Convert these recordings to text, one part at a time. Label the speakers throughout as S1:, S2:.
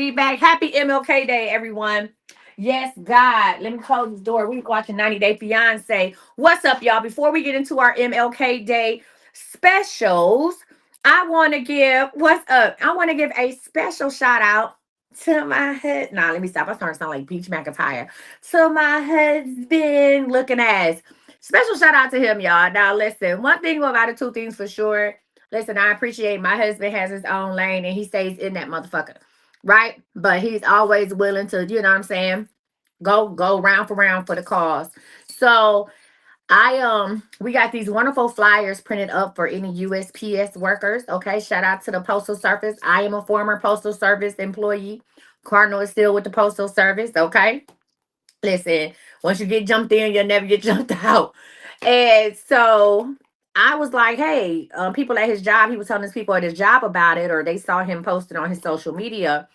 S1: We back. Happy MLK Day, everyone. Yes, God. Let me close this door. We watching 90 Day Fiance. What's up, y'all? Before we get into our MLK Day specials, I want to give what's up. I want to give a special shout out to my head. Nah, let me stop. I starting to sound like Peach McIntyre. To my husband looking ass. Special shout out to him, y'all. Now listen, one thing about it, two things for sure. Listen, I appreciate my husband has his own lane and he stays in that motherfucker, right? But he's always willing to, you know what I'm saying, go round for round for the cause. So we got these wonderful flyers printed up for any USPS workers. Okay, shout out to the Postal Service. I am a former Postal Service employee. Cardinal is still with the Postal Service. Okay, listen, once you get jumped in, you'll never get jumped out. And so I was like, hey, people at his job, he was telling his people at his job about it, or they saw him posted on his social media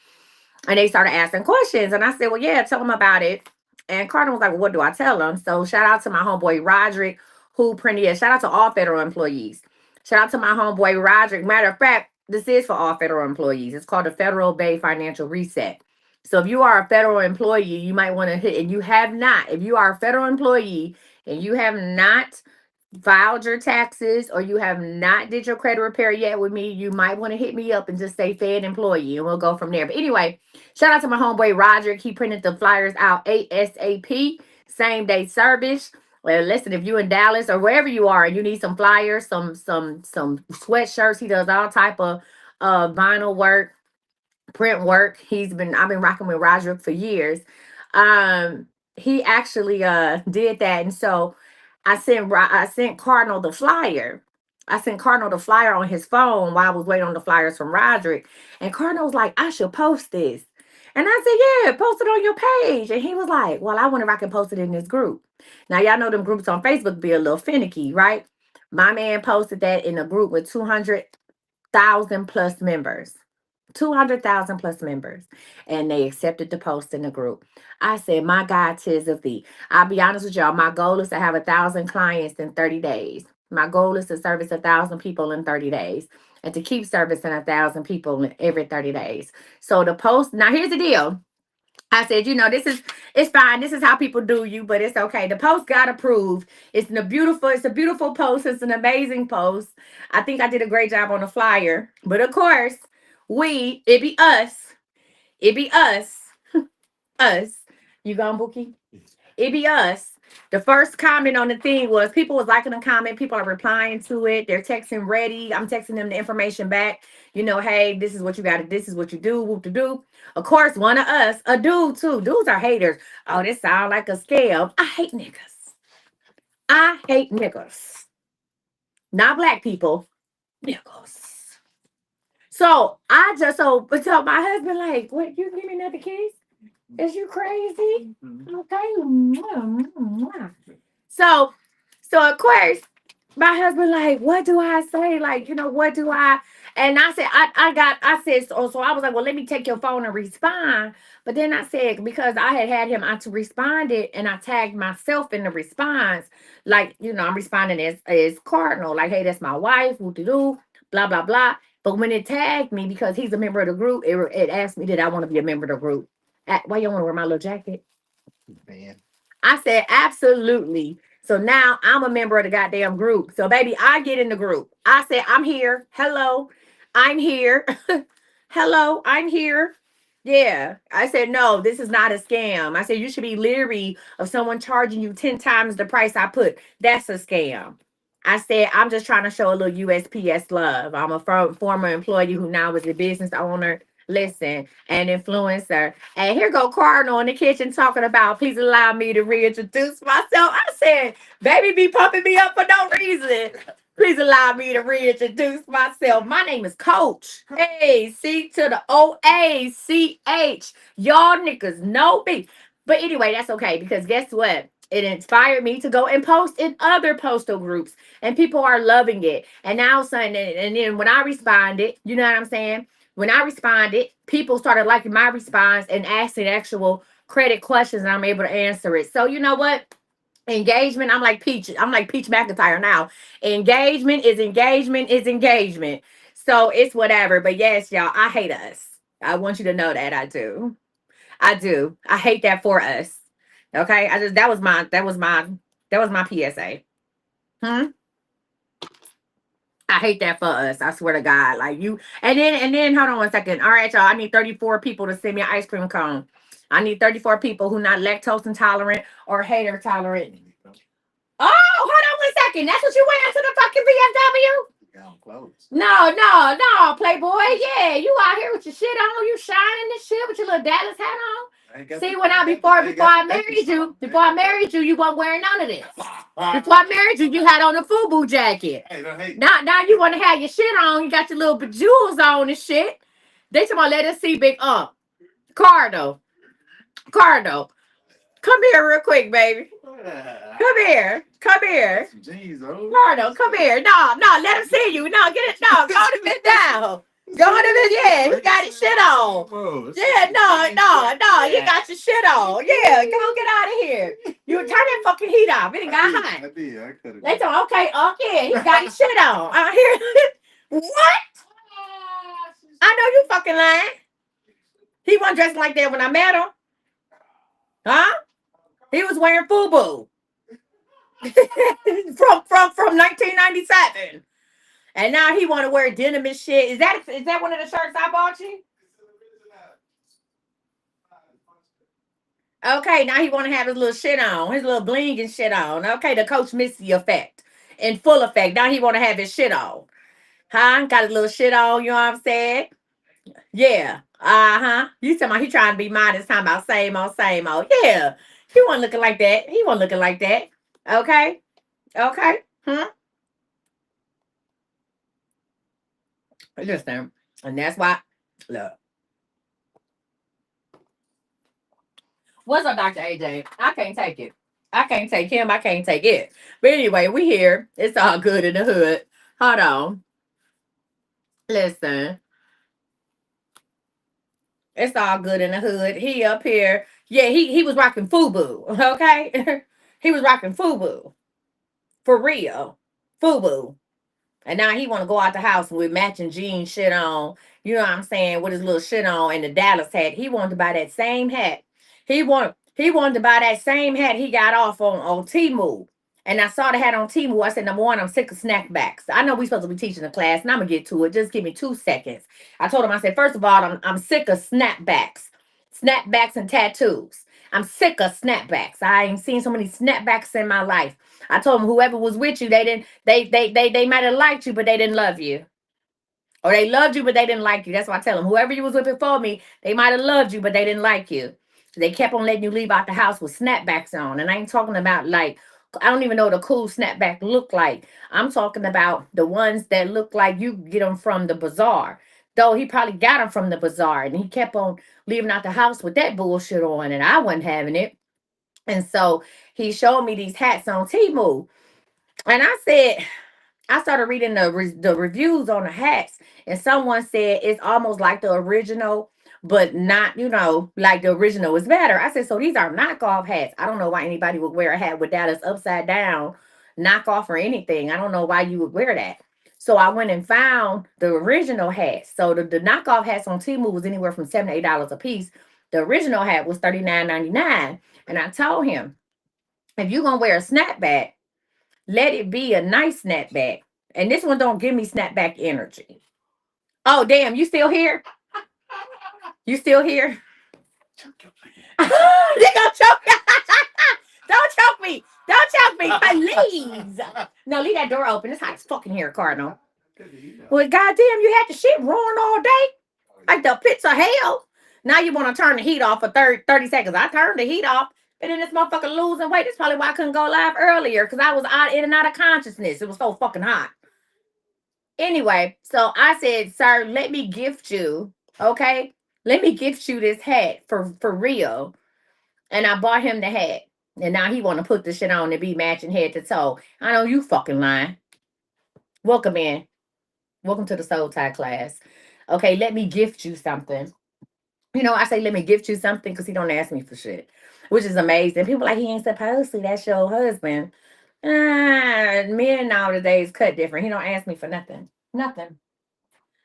S1: and they started asking questions. And I said, well, yeah, tell them about it. And Cardinal was like, well, what do I tell them? So shout out to my homeboy Roderick, who printed it. Shout out to all federal employees. Shout out to my homeboy Roderick. Matter of fact, this is for all federal employees. It's called the Federal Bay Financial Reset. So if you are a federal employee, you might want to hit, and you have not, if you are a federal employee and you have not filed your taxes or you have not did your credit repair yet with me, you might want to hit me up and just say Fed employee and we'll go from there. But anyway, shout out to my homeboy Roderick. He printed the flyers out ASAP, same day service. Well, listen, if you in Dallas or wherever you are and you need some flyers, some sweatshirts, he does all type of vinyl work, print work. I've been rocking with Roderick for years. He actually did that, and so I sent Cardinal the flyer. I sent Cardinal the flyer on his phone while I was waiting on the flyers from Roderick. And Cardinal was like, I should post this. And I said, yeah, post it on your page. And he was like, well, I wonder if I can post it in this group. Now, y'all know them groups on Facebook be a little finicky, right? My man posted that in a group with 200,000 plus members. 200,000 plus members, and they accepted the post in the group. I said, my God, tis of thee. I'll be honest with y'all. My goal is to have 1,000 clients in 30 days. My goal is to service 1,000 people in 30 days and to keep servicing 1,000 people every 30 days. So the post, now here's the deal. I said, it's fine. This is how people do you, but it's okay. The post got approved. It's a beautiful post. It's an amazing post. I think I did a great job on the flyer. But of course, it be us. It be us. Us. You gone, Bookie? It be us. The first comment on the thing was people was liking the comment. People are replying to it. They're texting ready. I'm texting them the information back. Hey, this is what you got to, this is what you do. Whoop to do. Of course, one of us, a dude too. Dudes are haters. Oh, this sound like a scam. I hate niggas. I hate niggas. Not black people. Niggas. So so my husband like, what, you give me another kiss? Is you crazy? Okay. So, so of course, my husband like, what do I say? Like, what do I? And I said, I said, so I was like, well, let me take your phone and respond. But then I said, because I had him, I to responded and I tagged myself in the response. Like, I'm responding as Cardinal, like, hey, that's my wife, who to do, blah, blah, blah. But when it tagged me, because he's a member of the group, it asked me, did I want to be a member of the group? Why you want to wear my little jacket? Man. I said, absolutely. So now I'm a member of the goddamn group. So, baby, I get in the group. I said, I'm here. Hello, I'm here. Hello, I'm here. Yeah. I said, no, this is not a scam. I said, you should be leery of someone charging you 10 times the price I put. That's a scam. I said, I'm just trying to show a little USPS love. I'm a former employee who now is a business owner. Listen, an influencer. And here go Cardinal in the kitchen talking about, please allow me to reintroduce myself. I said, baby be pumping me up for no reason. Please allow me to reintroduce myself. My name is Coach. Hey, C to the OACH. Y'all niggas know me. But anyway, that's okay, because guess what? It inspired me to go and post in other postal groups, and people are loving it. And now, son, and then when I responded, you know what I'm saying? When I responded, people started liking my response and asking actual credit questions, and I'm able to answer it. So you know what? Engagement, I'm like Peach. I'm like Peach McIntyre now. Engagement is engagement is engagement. So it's whatever. But yes, y'all, I hate us. I want you to know that I do. I do. I hate that for us. Okay. I just that was my PSA. Hmm. I hate that for us. I swear to God. Like you and then hold on one second. All right, y'all. I need 34 people to send me an ice cream cone. I need 34 people who not lactose intolerant or hater tolerant. Oh, hold on one second. That's what you wearing to the fucking BMW? No, no, no, Playboy. Yeah, you out here with your shit on. You shining this shit with your little Dallas hat on. See, when before I married you, you weren't wearing none of this. Before I married you, you had on a FUBU jacket. Now you want to have your shit on. You got your little jewels on and shit. They talking about let us see big Cardo. Cardo. Come here real quick, baby. Come here. Come here. Cardo, come here. No, no, let him see you. No, get it. No, go to bed down. Go to bed. Yeah, he got his shit on. Yeah, no, no, no. You got your shit on. Yeah, go get out of here. You turn that fucking heat off. It got hot. They told okay, oh yeah, he got his shit on. I hear what? I know you fucking lying. He wasn't dressed like that when I met him. Huh? He was wearing FUBU from 1997, and now he want to wear denim and shit. Is that one of the shirts I bought you? Okay, now he want to have his little shit on, his little bling and shit on. Okay, the Coach Misty effect in full effect. Now he want to have his shit on. Huh? Got his little shit on. You know what I'm saying? Yeah. Uh-huh. You talking about he trying to be modest, talking about same old, same old. Yeah. He wasn't looking like that. He wasn't looking like that. Okay. Okay. Hmm. Listen. And that's why. Look. What's up, Dr. AJ? I can't take it. I can't take him. I can't take it. But anyway, we here. It's all good in the hood. Hold on. Listen. It's all good in the hood. He up here. Yeah, he was rocking FUBU. Okay. He was rocking FUBU. For real. FUBU. And now he want to go out the house with matching jeans shit on. You know what I'm saying? With his little shit on and the Dallas hat. He wanted to buy that same hat. He wanted to buy that same hat he got off on Temu. And I saw the hat on Temu. I said, number one, I'm sick of snackbacks. I know we supposed to be teaching a class, and I'm gonna get to it. Just give me 2 seconds. I told him, I said, first of all, I'm sick of snapbacks. Snapbacks and tattoos. I'm sick of snapbacks. I ain't seen so many snapbacks in my life. I told him whoever was with you, they didn't they might have liked you, but they didn't love you. Or they loved you, but they didn't like you. That's why I tell them whoever you was with before me, they might have loved you, but they didn't like you. They kept on letting you leave out the house with snapbacks on. And I ain't talking about like I don't even know what a cool snapback look like. I'm talking about the ones that look like you get them from the bazaar. Though he probably got them from the bazaar, and he kept on leaving out the house with that bullshit on, and I wasn't having it. And so he showed me these hats on Temu. And I started reading the reviews on the hats, and someone said it's almost like the original, but not, like the original is better. I said, so these are knockoff hats. I don't know why anybody would wear a hat with that is upside down, knockoff or anything. I don't know why you would wear that. So I went and found the original hats. So the knockoff hats on Temu was anywhere from $7 to $8 a piece. The original hat was $39.99. And I told him, if you're gonna wear a snapback, let it be a nice snapback. And this one don't give me snapback energy. Oh, damn, you still here? You still here? They gonna choke me. Don't choke me. Don't choke me. Please. No, leave that door open. It's hot as fucking here, Cardinal. Well, goddamn, you had the shit roaring all day. Like the pits of hell. Now you want to turn the heat off for 30 seconds. I turned the heat off. And then this motherfucker losing weight. That's probably why I couldn't go live earlier. Because I was in and out of consciousness. It was so fucking hot. Anyway, so I said, sir, let me gift you. Okay? Let me gift you this hat for real. And I bought him the hat. And now he want to put the shit on and be matching head to toe. I know you fucking lying. Welcome in. Welcome to the soul tie class. Okay, let me gift you something. I say let me gift you something because he don't ask me for shit, which is amazing. People like he ain't supposed to. That's your husband. Men nowadays cut different. He don't ask me for nothing, nothing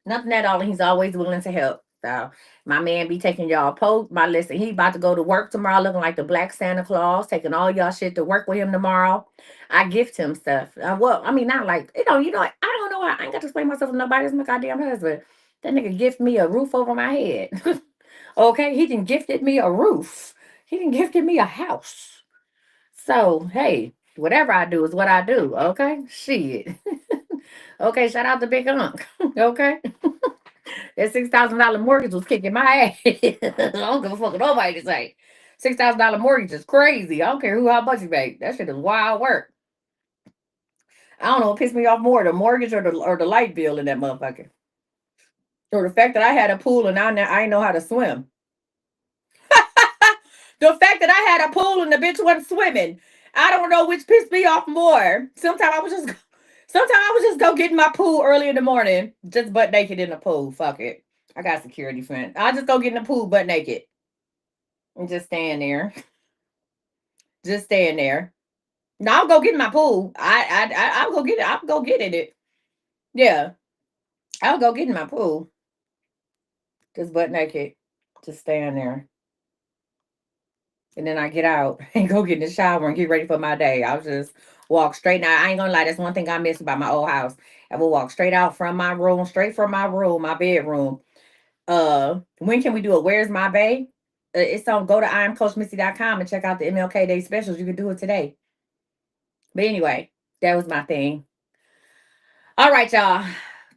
S1: at all. And he's always willing to help. So my man be taking y'all post. My listen, he about to go to work tomorrow looking like the Black Santa Claus, taking all y'all shit to work with him tomorrow. I gift him stuff. Well, I mean, not like, I don't know. I ain't got to explain myself to nobody. It's my goddamn husband. That nigga gift me a roof over my head. Okay, he done gifted me a roof. He done gifted me a house. So, hey, whatever I do is what I do. Okay, shit. Okay, shout out to Big Unc. Okay. That $6,000 mortgage was kicking my ass. I don't give a fuck what nobody say. $6,000 mortgage is crazy. I don't care who how much you make. That shit is wild work. I don't know what pissed me off more, the mortgage or the light bill in that motherfucker. Or the fact that I had a pool and I ain't know how to swim. The fact that I had a pool and the bitch wasn't swimming. I don't know which pissed me off more. Sometimes I would just go get in my pool early in the morning, just butt naked in the pool. Fuck it. I got security friends. I'll just go get in the pool butt naked and just stand there. Just stand there. No, I'll go get in my pool. I'll go get it. I'll go get in it. Yeah. I'll go get in my pool. Just butt naked. Just stand there. And then I get out and go get in the shower and get ready for my day. I'll just walk straight. Now I ain't gonna lie, that's one thing I miss about my old house. I will walk straight out from my room, straight from my room, my bedroom. When can we do it? Where's my bay? It's on, go to imcoachmisty.com and check out the MLK Day specials. You can do it today. But anyway, that was my thing. All right, y'all.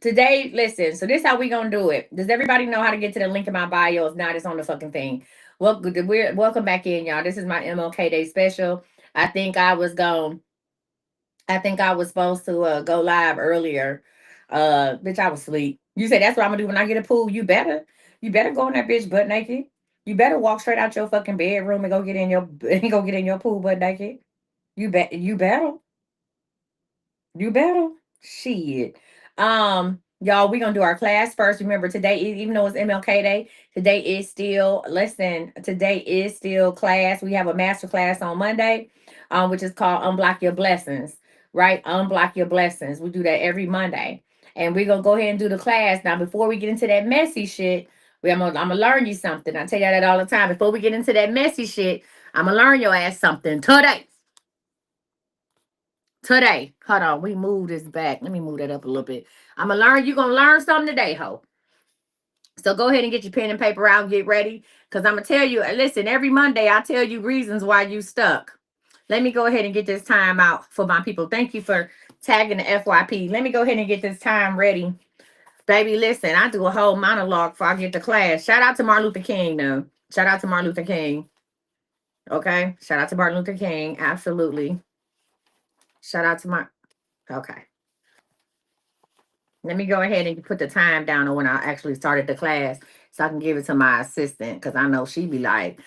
S1: Today, listen. So this is how we gonna do it. Does everybody know how to get to the link in my bio? If not, it's on the fucking thing. Welcome back in, y'all. This is my MLK Day special. I think I was going. I think I was supposed to go live earlier. Bitch, I was asleep. You say that's what I'm gonna do when I get a pool. You better go in that bitch butt naked. You better walk straight out your fucking bedroom and go get in your and go get in your pool butt naked. You better. You better. Shit. Y'all, we're gonna do our class first. Remember, today, even though it's MLK Day, today is still class. We have a master class on Monday, which is called Unblock Your Blessings. Right? Unblock Your Blessings. We do that every Monday. And we're gonna go ahead and do the class. Now, before we get into that messy shit, I'm gonna learn you something. I tell you that all the time. Before we get into that messy shit, I'm gonna learn your ass something today. Today. Hold on. We move this back. Let me move that up a little bit. You're gonna learn something today, ho. So go ahead and get your pen and paper out and get ready. Cause I'm gonna tell you, listen, every Monday I tell you reasons why you stuck. Let me go ahead and get this time out for my people. Thank you for tagging the FYP. Let me go ahead and get this time ready. Baby, listen, I do a whole monologue before I get to class. Shout out to Martin Luther King, though. Shout out to Martin Luther King. Okay. Shout out to Martin Luther King. Absolutely. Shout out to my okay. Let me go ahead and put the time down on when I actually started the class so I can give it to my assistant because I know she be like,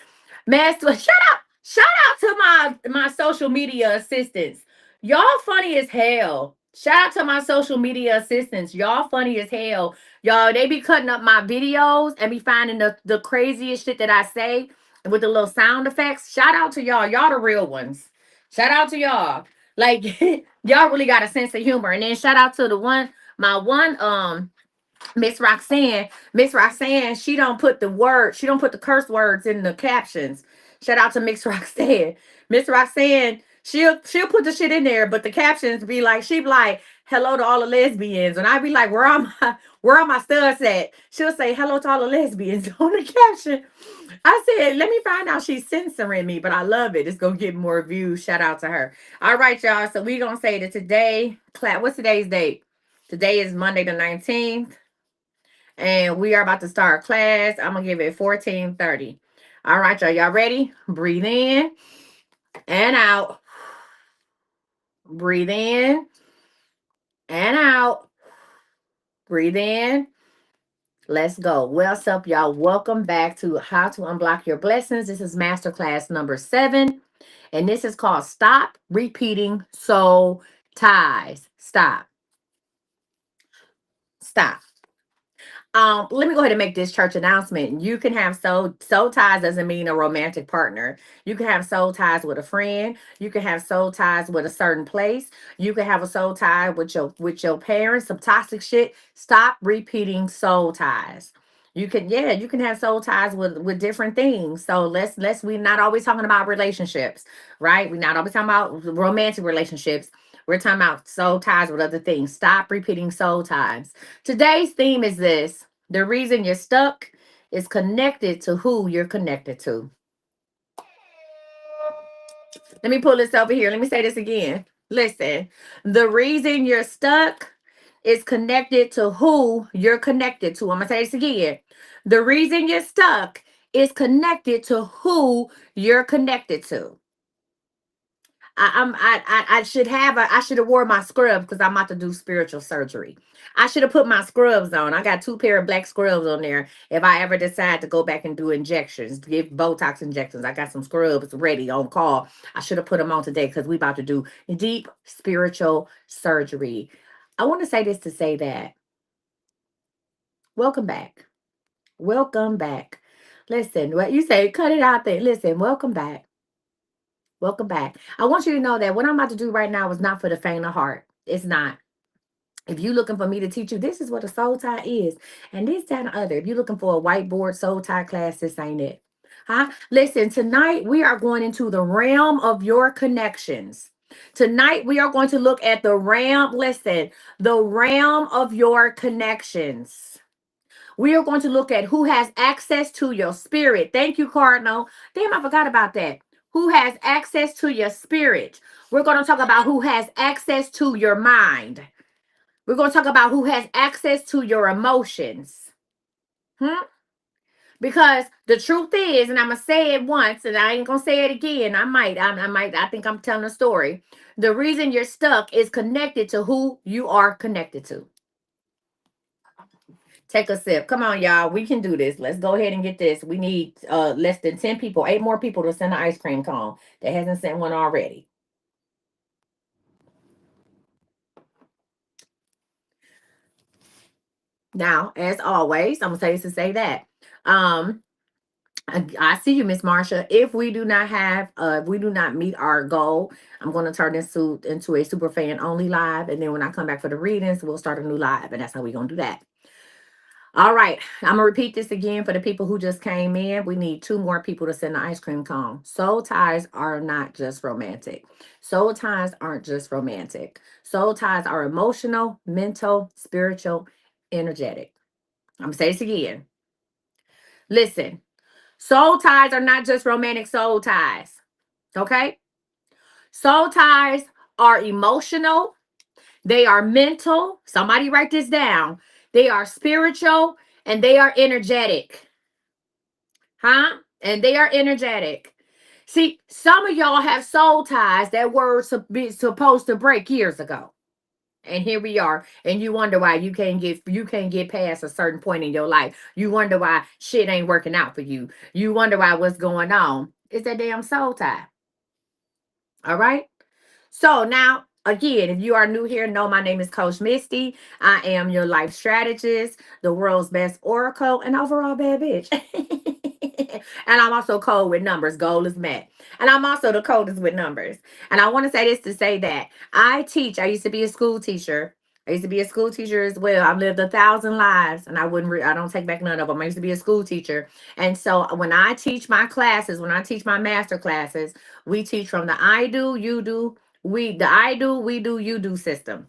S1: Master, shut up. Shout out to my social media assistants. Y'all funny as hell. Shout out to my social media assistants. Y'all funny as hell. Y'all, they be cutting up my videos and be finding the craziest shit that I say with the little sound effects. Shout out to y'all. Y'all the real ones. Shout out to y'all. Like y'all really got a sense of humor. And then shout out to my one Miss Roxanne. Miss Roxanne, she don't put the curse words in the captions. Shout out to Miss Roxanne. Miss Roxanne, she'll put the shit in there, but the captions be like, she be like, hello to all the lesbians. And I be like, where are my studs at? She'll say hello to all the lesbians on the caption. I said, let me find out she's censoring me, but I love it. It's gonna get more views. Shout out to her. All right, y'all. So we're gonna say that today, what's today's date? Today is Monday the 19th. And we are about to start class. I'm gonna give it 14:30. All right, y'all. Y'all ready? Breathe in and out. Breathe in and out. Breathe in. Let's go. What's up, y'all? Welcome back to How to Unblock Your Blessings. This is masterclass number 7. And this is called Stop Repeating Soul Ties. Stop. Stop. Let me go ahead and make this church announcement. You can have soul ties doesn't mean a romantic partner. You can have soul ties with a friend. You can have soul ties with a certain place. You can have a soul tie with your parents. Some toxic shit. Stop repeating soul ties. You can have soul ties with different things. So we're not always talking about relationships, right? We're not always talking about romantic relationships. We're talking about soul ties with other things. Stop repeating soul ties. Today's theme is this: the reason you're stuck is connected to who you're connected to. Let me pull this over here. Let me say this again. Listen, the reason you're stuck is connected to who you're connected to. I'm going to say this again. The reason you're stuck is connected to who you're connected to. I should have wore my scrubs because I'm about to do spiritual surgery. I should have put my scrubs on. I got two pair of black scrubs on there. If I ever decide to go back and do injections, give Botox injections, I got some scrubs ready on call. I should have put them on today because we about to do deep spiritual surgery. I want to say this to say that welcome back. Welcome back. Listen, what you say, cut it out there. Listen, welcome back. Welcome back. I want you to know that what I'm about to do right now is not for the faint of heart. It's not. If you're looking for me to teach you, this is what a soul tie is. And this, that, and the other. If you're looking for a whiteboard soul tie class, this ain't it. Huh? Listen, tonight we are going into the realm of your connections. Tonight we are going to look at the realm, listen, the realm of your connections. We are going to look at who has access to your spirit. Thank you, Cardinal. Damn, I forgot about that. Who has access to your spirit? We're going to talk about who has access to your mind. We're going to talk about who has access to your emotions. Hmm? Because the truth is, and I'm going to say it once, and I ain't going to say it again. I think I'm telling a story. The reason you're stuck is connected to who you are connected to. Take a sip. Come on, y'all. We can do this. Let's go ahead and get this. We need less than 10 people, 8 more people to send an ice cream cone that hasn't sent one already. Now, as always, I'm gonna say this to say that. Um, I see you, Miss Marsha. If we do not meet our goal, I'm going to turn this into a super fan only live, and then when I come back for the readings, we'll start a new live, and that's how we're gonna do that. All right, I'm gonna repeat this again for the people who just came in. We need 2 more people to send the ice cream cone. Soul ties are not just romantic. Soul ties aren't just romantic. Soul ties are emotional, mental, spiritual, energetic. I'm gonna say this again. Listen, soul ties are not just romantic soul ties. Okay? Soul ties are emotional, they are mental. Somebody write this down. They are spiritual and they are energetic. Huh? And they are energetic. See, some of y'all have soul ties that were supposed to break years ago. And here we are. And you wonder why you can't get past a certain point in your life. You wonder why shit ain't working out for you. You wonder why what's going on. It's that damn soul tie. All right? So now, again, if you are new here, know my name is Coach Misty. I am your life strategist, the world's best oracle, and overall bad bitch. And I'm also cold with numbers. Goal is met. And I'm also the coldest with numbers. And I want to say this to say that I teach. I used to be a school teacher. I used to be a school teacher as well. I've lived 1,000 lives, and I don't take back none of them. I used to be a school teacher, and so when I teach my classes, when I teach my master classes, we teach from the I do, you do, the I do, we do, you do system.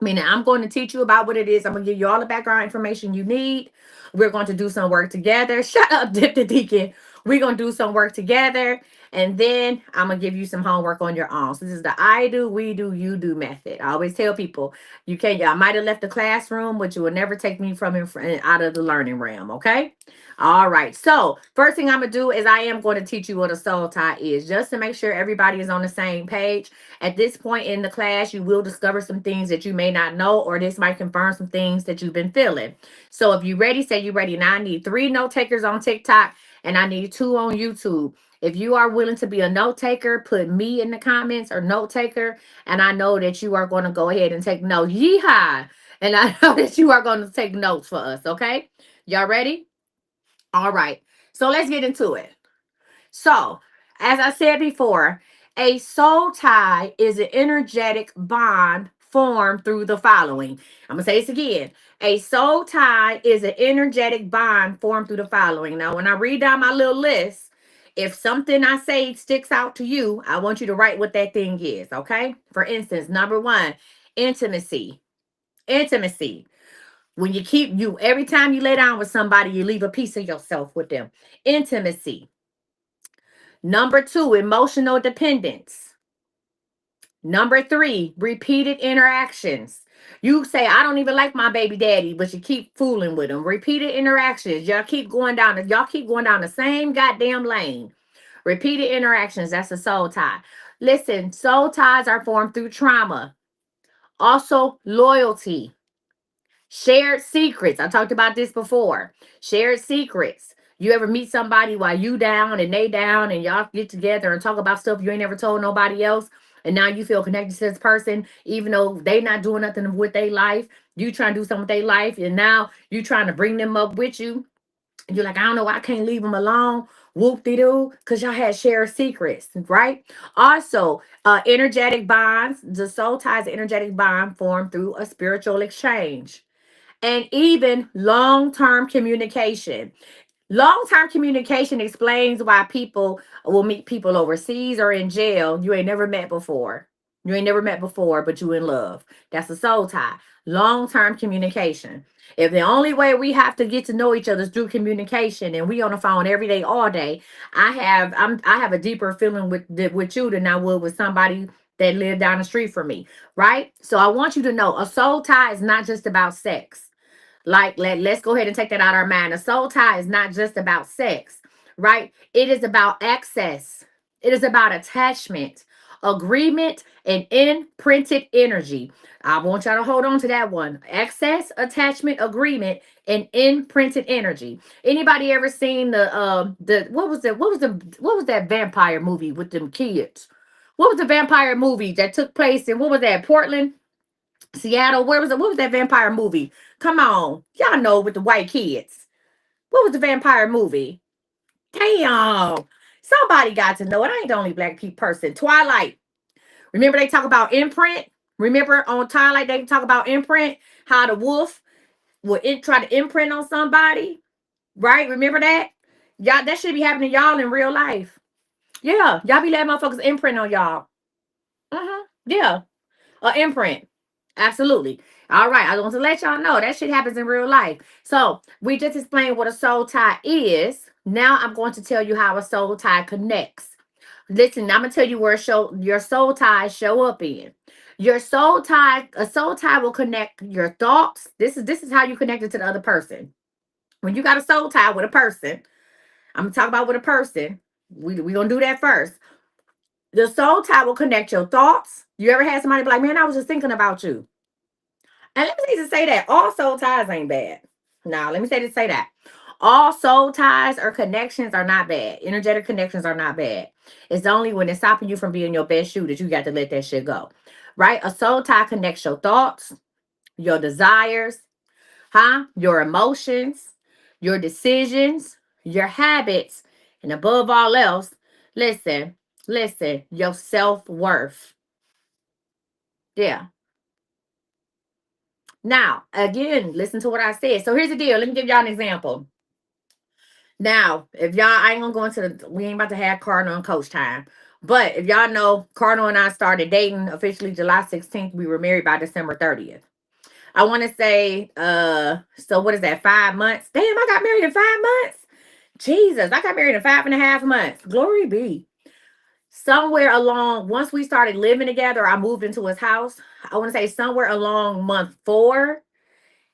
S1: Meaning, I'm going to teach you about what it is. I'm going to give you all the background information you need. We're going to do some work together. Shut up, Dip the Deacon. We're going to do some work together. And then I'm going to give you some homework on your own. So this is the I do, we do, you do method. I always tell people, you can't, I might have left the classroom, but you will never take me from out of the learning realm. Okay. All right. So first thing I'm going to do is I am going to teach you what a soul tie is, just to make sure everybody is on the same page. At this point in the class, you will discover some things that you may not know, or this might confirm some things that you've been feeling. So if you're ready, say you're ready. Now I need 3 note takers on TikTok and I need 2 on YouTube. If you are willing to be a note taker, put me in the comments or note taker. And I know that you are going to go ahead and take notes. Yeehaw. And I know that you are going to take notes for us. Okay. Y'all ready? All right. So let's get into it. So, as I said before, a soul tie is an energetic bond formed through the following. I'm going to say this again. A soul tie is an energetic bond formed through the following. Now, when I read down my little list, if something I say sticks out to you, I want you to write what that thing is, okay? For instance, number one, intimacy. Intimacy. When you keep you every time you lay down with somebody, you leave a piece of yourself with them. Intimacy. Number two, emotional dependence. Number three, repeated interactions. You say, I don't even like my baby daddy, but you keep fooling with him. Repeated interactions. Y'all keep going down the same goddamn lane. Repeated interactions. That's a soul tie. Listen, soul ties are formed through trauma. Also, loyalty. Shared secrets. I talked about this before. Shared secrets. You ever meet somebody while you down and they down and y'all get together and talk about stuff you ain't ever told nobody else, and now you feel connected to this person even though they not doing nothing with their life. You trying to do something with their life, and now you trying to bring them up with you. And you're like, I don't know why I can't leave them alone. Whoop de doo, because y'all had shared secrets, right? Also, energetic bonds. The soul ties energetic bond formed through a spiritual exchange, and even long term communication. Long term communication explains why people will meet people overseas or in jail you ain't never met before. You ain't never met before, but you in love. That's a soul tie. Long term communication. If the only way we have to get to know each other is through communication, and we on the phone every day, all day, I have a deeper feeling with you than I would with somebody that lived down the street from me, right? So I want you to know a soul tie is not just about sex. Like, let's go ahead and take that out of our mind. A soul tie is not just about sex, right? It is about access. It is about attachment, agreement, and imprinted energy. I want y'all to hold on to that one. Access, attachment, agreement, and imprinted energy. Anybody ever seen the what was that vampire movie with them kids? What was the vampire movie that took place in what was that, Portland? Seattle, where was it? What was that vampire movie? Come on. Y'all know, with the white kids. What was the vampire movie? Damn. Somebody got to know it. I ain't the only black person. Twilight. Remember they talk about imprint? Remember on Twilight they talk about imprint? How the wolf would try to imprint on somebody? Right? Remember that? Y'all, that should be happening to y'all in real life. Yeah. Y'all be letting motherfuckers imprint on y'all. Uh-huh. Yeah. Imprint. Absolutely. All right. I want to let y'all know that shit happens in real life. So we just explained what a soul tie is. Now I'm going to tell you how a soul tie connects. Listen, I'm gonna tell you where your soul ties show up in. Your soul tie, a soul tie will connect your thoughts. This is how you connect it to the other person. When you got a soul tie with a person, I'm gonna talk about with a person. We gonna do that first. The soul tie will connect your thoughts. You ever had somebody be like, man, I was just thinking about you. And let me just say that all soul ties ain't bad. Now, let me say that. All soul ties or connections are not bad. Energetic connections are not bad. It's only when it's stopping you from being your best you that you got to let that shit go. Right? A soul tie connects your thoughts, your desires, your emotions, your decisions, your habits, and above all else, listen, your self-worth. Yeah. Now, again, listen to what I said. So here's the deal. Let me give y'all an example. Now, if y'all, I ain't gonna go into we ain't about to have Cardinal and Coach time. But if y'all know, Cardinal and I started dating officially July 16th. We were married by December 30th. I want to say, so what is that, 5 months? Damn, I got married in 5 months. Jesus, I got married in 5.5 months. Glory be. Somewhere along, once we started living together, I moved into his house. I want to say somewhere along month 4,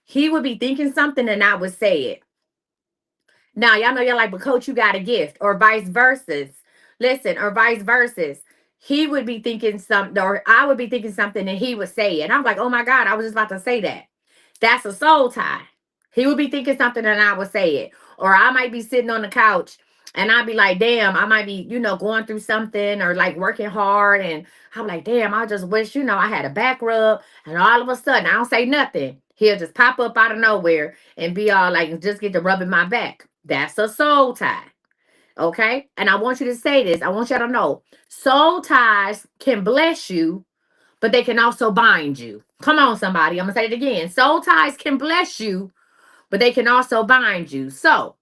S1: he would be thinking something and I would say it. Now, y'all know y'all like, but coach, you got a gift, or vice versa. Listen, or vice versa. He would be thinking something, or I would be thinking something, and he would say it. And I'm like, oh my God, I was just about to say that. That's a soul tie. He would be thinking something, and I would say it. Or I might be sitting on the couch, and I'd be like, damn, I might be, going through something, or like working hard. And I'm like, damn, I just wish, I had a back rub. And all of a sudden, I don't say nothing. He'll just pop up out of nowhere and be all like, just get to rubbing my back. That's a soul tie. Okay. And I want you to say this. I want y'all to know soul ties can bless you, but they can also bind you. Come on, somebody. I'm going to say it again. Soul ties can bless you, but they can also bind you. So,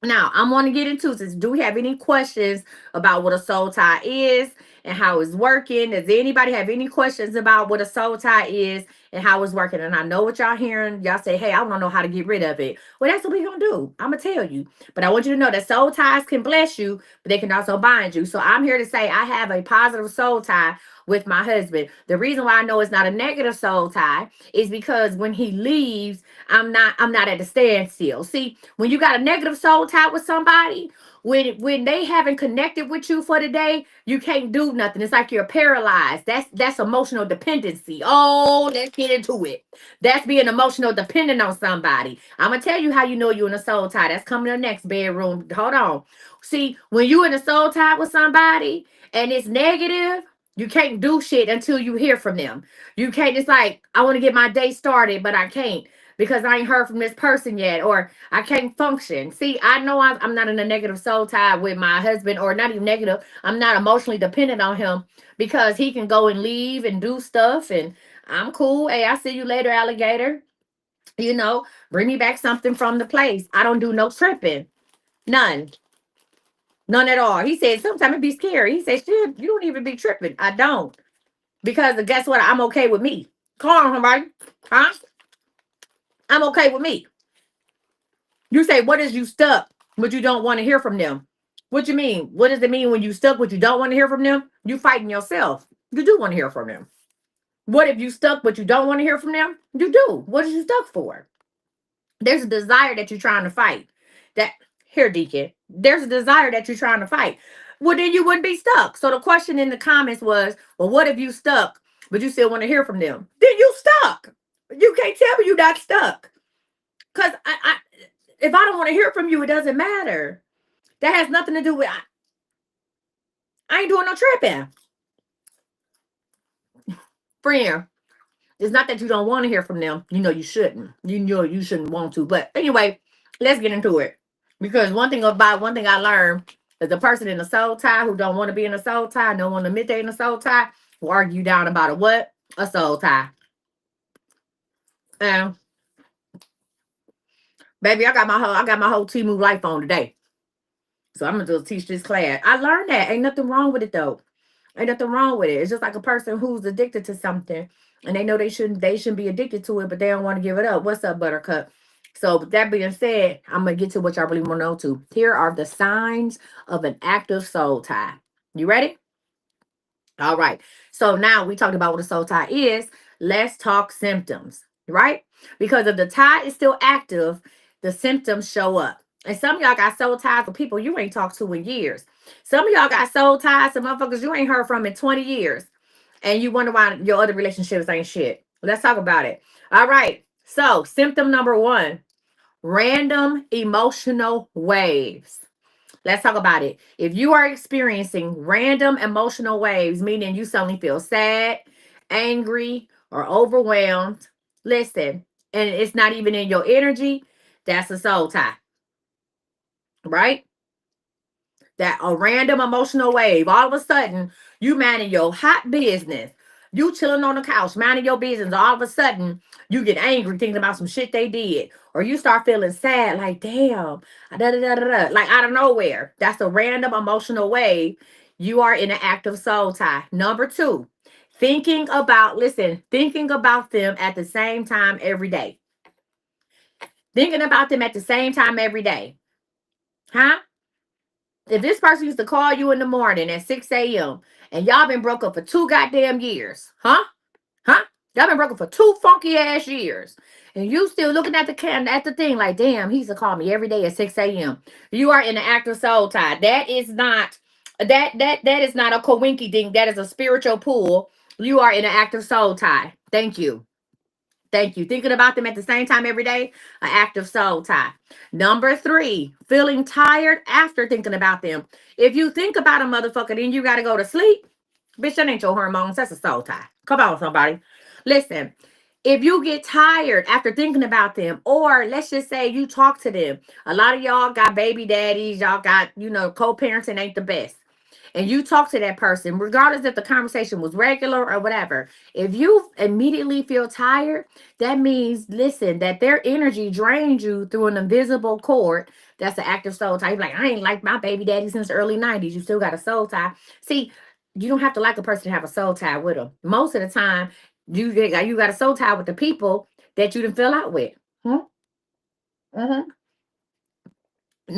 S1: now, I want to get into this. Do we have any questions about what a soul tie is and how it's working? Does anybody have any questions about what a soul tie is and how it's working? And I know what y'all hearing. Y'all say, hey, I don't know how to get rid of it. Well, that's what we're going to do. I'm going to tell you. But I want you to know that soul ties can bless you, but they can also bind you. So I'm here to say I have a positive soul tie with my husband. The reason why I know it's not a negative soul tie is because when he leaves, I'm not at the standstill. See, when you got a negative soul tie with somebody, when they haven't connected with you for the day, you can't do nothing. It's like you're paralyzed. That's emotional dependency. Oh, let's get into it. That's being emotional dependent on somebody. I'm gonna tell you how you know you're in a soul tie. That's coming to the next bedroom. Hold on. See, when you in a soul tie with somebody and it's negative, you can't do shit until you hear from them. You can't. It's like I want to get my day started, but I can't because I ain't heard from this person yet, or I can't function. See, I know I'm not in a negative soul tie with my husband, or not even negative. I'm not emotionally dependent on him because he can go and leave and do stuff, and I'm cool. Hey, I see you later, alligator. You know, bring me back something from the place. I don't do no tripping. None. None at all. He said sometimes it be scary. He said, shit, you don't even be tripping. I don't. Because guess what? I'm okay with me. Come on, somebody. Huh? I'm okay with me. You say, what is you stuck, but you don't want to hear from them? What you mean? What does it mean when you stuck, but you don't want to hear from them? You fighting yourself. You do want to hear from them. What if you stuck, but you don't want to hear from them? You do. What is you stuck for? There's a desire that you're trying to fight. That here, Deacon. There's a desire that you're trying to fight. Well, then you wouldn't be stuck. So the question in the comments was, well, what if you stuck, but you still want to hear from them? Then you stuck. You can't tell me you're not stuck. Because if I don't want to hear from you, it doesn't matter. That has nothing to do with I ain't doing no tripping. Friend, it's not that you don't want to hear from them. You know you shouldn't. You know you shouldn't want to. But anyway, let's get into it. Because one thing I learned is the person in a soul tie who don't want to be in a soul tie, don't want to admit they're in a soul tie, will argue down about a what? A soul tie. And baby, I got my whole Timu life on today. So I'm gonna just teach this class. I learned that. Ain't nothing wrong with it though. Ain't nothing wrong with it. It's just like a person who's addicted to something and they know they shouldn't be addicted to it, but they don't want to give it up. What's up, Buttercup? So with that being said, I'm gonna get to what y'all really want to know too. Here are the signs of an active soul tie. You ready? All right. So now we talked about what a soul tie is. Let's talk symptoms, right? Because if the tie is still active, the symptoms show up. And some of y'all got soul ties with people you ain't talked to in years. Some of y'all got soul ties to motherfuckers you ain't heard from in 20 years. And you wonder why your other relationships ain't shit. Let's talk about it. All right. So, symptom number one, random emotional waves. Let's talk about it. If you are experiencing random emotional waves, meaning you suddenly feel sad, angry, or overwhelmed, listen, and it's not even in your energy, that's a soul tie, right? That a random emotional wave. All of a sudden, you minding your hot business. You chilling on the couch, minding your business. All of a sudden, you get angry thinking about some shit they did. Or you start feeling sad, like, damn, like out of nowhere. That's a random emotional wave. You are in an active soul tie. Number two, thinking about them at the same time every day. Thinking about them at the same time every day. Huh? If this person used to call you in the morning at 6 a.m. and y'all been broke up for 2 goddamn years, huh? Huh? Y'all been broken for 2 funky ass years. And you still looking at the at the thing like, damn, he used to call me every day at 6 a.m. You are in an active soul tie. That is not that is not a coinky dink. That is a spiritual pull. You are in an active soul tie. Thank you. Thank you. Thinking about them at the same time every day, an active soul tie. Number three, feeling tired after thinking about them. If you think about a motherfucker, then you got to go to sleep. Bitch, that ain't your hormones. That's a soul tie. Come on, somebody. Listen, if you get tired after thinking about them, or let's just say you talk to them, a lot of y'all got baby daddies, y'all got, co-parenting ain't the best. and you talk to that person, regardless if the conversation was regular or whatever, if you immediately feel tired, that means, listen, that their energy drains you through an invisible cord. That's an active soul tie. You're like, I ain't like my baby daddy since the early 90s. You still got a soul tie. See, you don't have to like a person to have a soul tie with them. Most of the time, you got a soul tie with the people that you didn't fill out with. Hmm? Mm-hmm.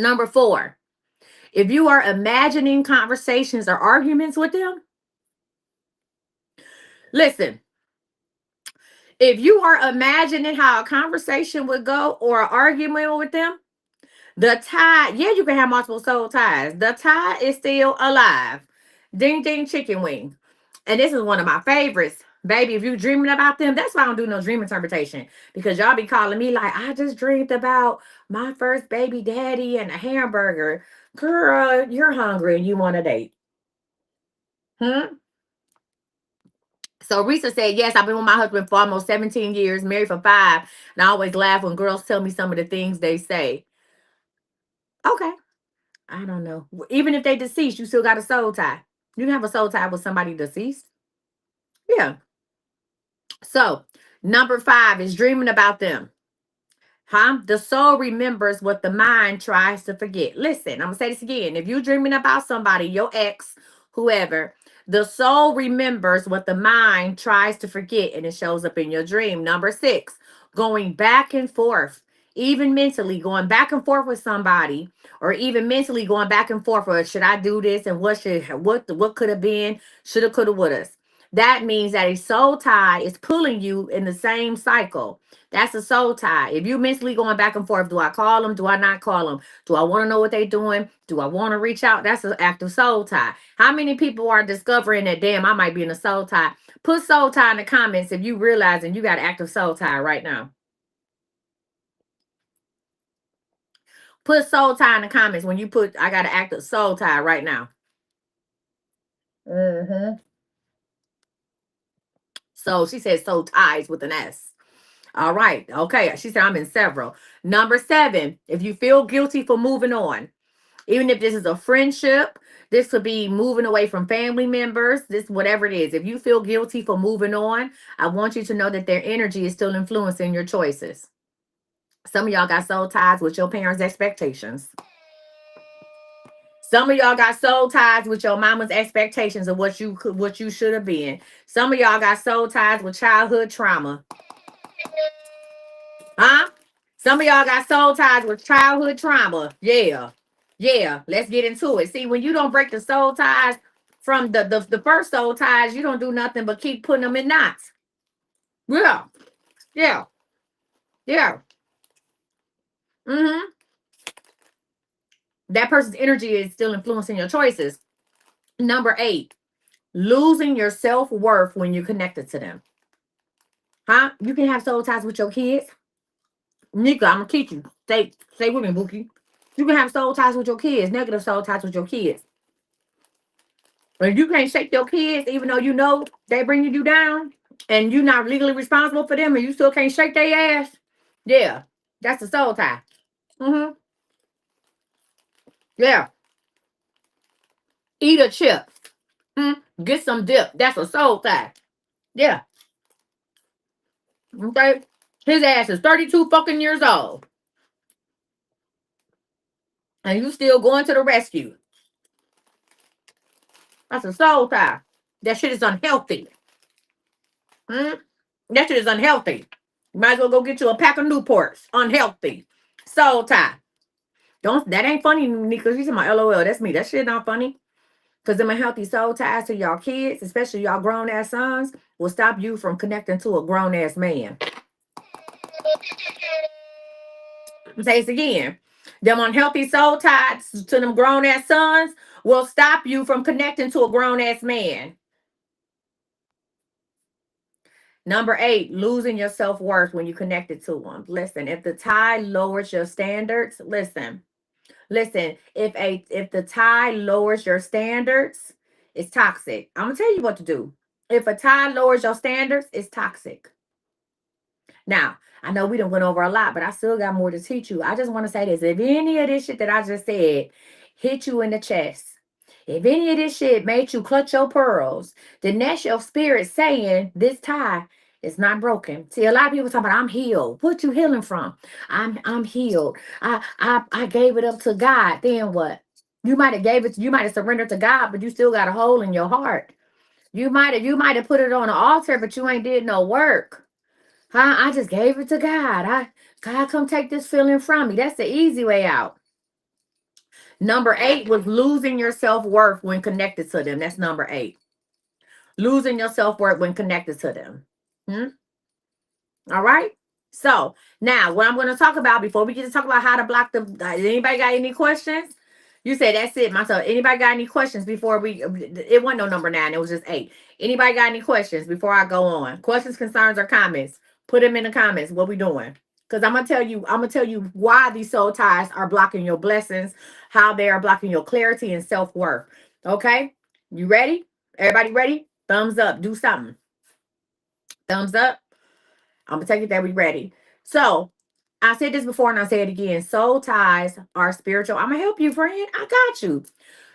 S1: Number 4, if you are imagining conversations or arguments with them, listen, if you are imagining how a conversation would go or an argument with them, the tie, yeah, you can have multiple soul ties. The tie is still alive. Ding ding chicken wing. And this is one of my favorites. Baby, if you dreaming about them, that's why I don't do no dream interpretation. Because y'all be calling me like, I just dreamed about my first baby daddy and a hamburger. Girl, you're hungry and you want a date. Hmm? So Risa said, yes, I've been with my husband for almost 17 years, married for 5. And I always laugh when girls tell me some of the things they say. Okay. I don't know. Even if they deceased, you still got a soul tie. You can have a soul tie with somebody deceased. Yeah. So number 5 is dreaming about them. Huh? The soul remembers what the mind tries to forget. Listen, I'm gonna say this again. If you're dreaming about somebody, your ex, whoever, the soul remembers what the mind tries to forget, and it shows up in your dream. Number 6, going back and forth, even mentally going back and forth with somebody, or even mentally going back and forth. Or should I do this? And what could have been? Shoulda, coulda, woulda. That means that a soul tie is pulling you in the same cycle. That's a soul tie. If you mentally going back and forth, do I call them? Do I not call them? Do I want to know what they're doing? Do I want to reach out? That's an active soul tie. How many people are discovering that, damn, I might be in a soul tie? Put soul tie in the comments if you realizing you got an active soul tie right now. Put soul tie in the comments when you put, I got an active soul tie right now. Mm-hmm. So she said soul ties with an S. All right. Okay. She said I'm in several. Number 7, if you feel guilty for moving on, even if this is a friendship, this could be moving away from family members, this, whatever it is. If you feel guilty for moving on, I want you to know that their energy is still influencing your choices. Some of y'all got soul ties with your parents' expectations. Some of y'all got soul ties with your mama's expectations of what you should have been. Some of y'all got soul ties with childhood trauma. Huh? Some of y'all got soul ties with childhood trauma. Yeah. Yeah. Let's get into it. See, when you don't break the soul ties from the first soul ties, you don't do nothing but keep putting them in knots. Yeah. Yeah. Yeah. Mm-hmm. That person's energy is still influencing your choices. Number 8, losing your self-worth when you're connected to them. Huh? You can have soul ties with your kids. Nika, I'm gonna teach you. Stay with me, Bookie. You can have soul ties with your kids, negative soul ties with your kids. When you can't shake your kids, even though you know they bringing you down, and you're not legally responsible for them, and you still can't shake their ass, yeah, that's a soul tie. Mm-hmm. Yeah. Eat a chip. Mm. Get some dip. That's a soul tie. Yeah. Okay. His ass is 32 fucking years old, and you still going to the rescue. That's a soul tie. That shit is unhealthy. Mm? That shit is unhealthy. You might as well go get you a pack of Newports. Unhealthy. Soul tie. Don't, that ain't funny, Nika. She's in my LOL. That's me. That shit not funny. Because them unhealthy soul ties to y'all kids, especially y'all grown ass sons, will stop you from connecting to a grown ass man. Say this again. Them unhealthy soul ties to them grown ass sons will stop you from connecting to a grown ass man. Number 8, losing your self worth when you connected to one. Listen, if the tie lowers your standards, listen. If the tie lowers your standards, it's toxic. I'm gonna tell you what to do. If a tie lowers your standards, it's toxic. Now, I know we done went over a lot, but I still got more to teach you. I just want to say this: if any of this shit that I just said hit you in the chest, If any of this shit made you clutch your pearls, then that's your spirit saying this tie is not broken. See, a lot of people talk about I'm healed. What you healing from? I'm healed. I gave it up to God. Then what? You might have surrendered to God, but you still got a hole in your heart. You might have put it on the altar, but you ain't did no work. Huh? I just gave it to God. God come take this feeling from me. That's the easy way out. Number 8 was losing your self-worth when connected to them. That's number 8. Losing your self-worth when connected to them. Hmm? All right. So now what I'm going to talk about before we get to talk about how to block the anybody got any questions? You said that's it, myself. Anybody got any questions before we it wasn't no number 9, it was just 8. Anybody got any questions before I go on? Questions, concerns, or comments? Put them in the comments. What we doing? Because I'm gonna tell you why these soul ties are blocking your blessings, how they are blocking your clarity and self-worth. Okay? You ready? Everybody ready? Thumbs up. Do something. Thumbs up. I'm gonna take it that we ready. So I said this before and I'll say it again. Soul ties are spiritual. I'm gonna help you, friend. I got you.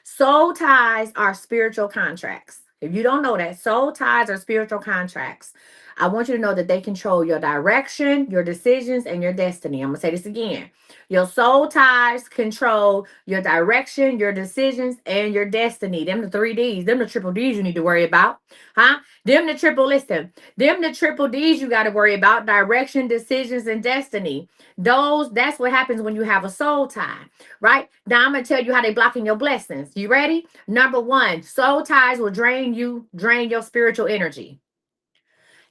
S1: Soul ties are spiritual contracts. If you don't know that, soul ties are spiritual contracts. I want you to know that they control your direction, your decisions, and your destiny. I'm gonna say this again. Your soul ties control your direction, your decisions, and your destiny. Them the 3 Ds. Them the triple Ds you need to worry about. Huh? Them the triple, listen. Them the triple D's you got to worry about: direction, decisions, and destiny. That's what happens when you have a soul tie, right? Now I'm gonna tell you how they blocking your blessings. You ready? Number 1, soul ties will drain your spiritual energy.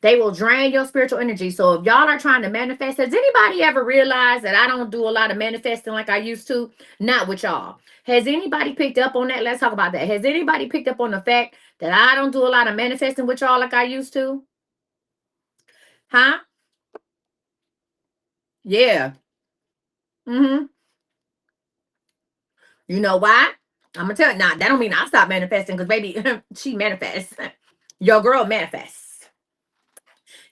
S1: They will drain your spiritual energy. So if y'all are trying to manifest, has anybody ever realized that I don't do a lot of manifesting like I used to? Not with y'all. Has anybody picked up on that? Let's talk about that. Has anybody picked up on the fact that I don't do a lot of manifesting with y'all like I used to? Huh? Yeah. Mm-hmm. You know why? I'm gonna tell you now. That don't mean I stop manifesting because baby, she manifests. Your girl manifests.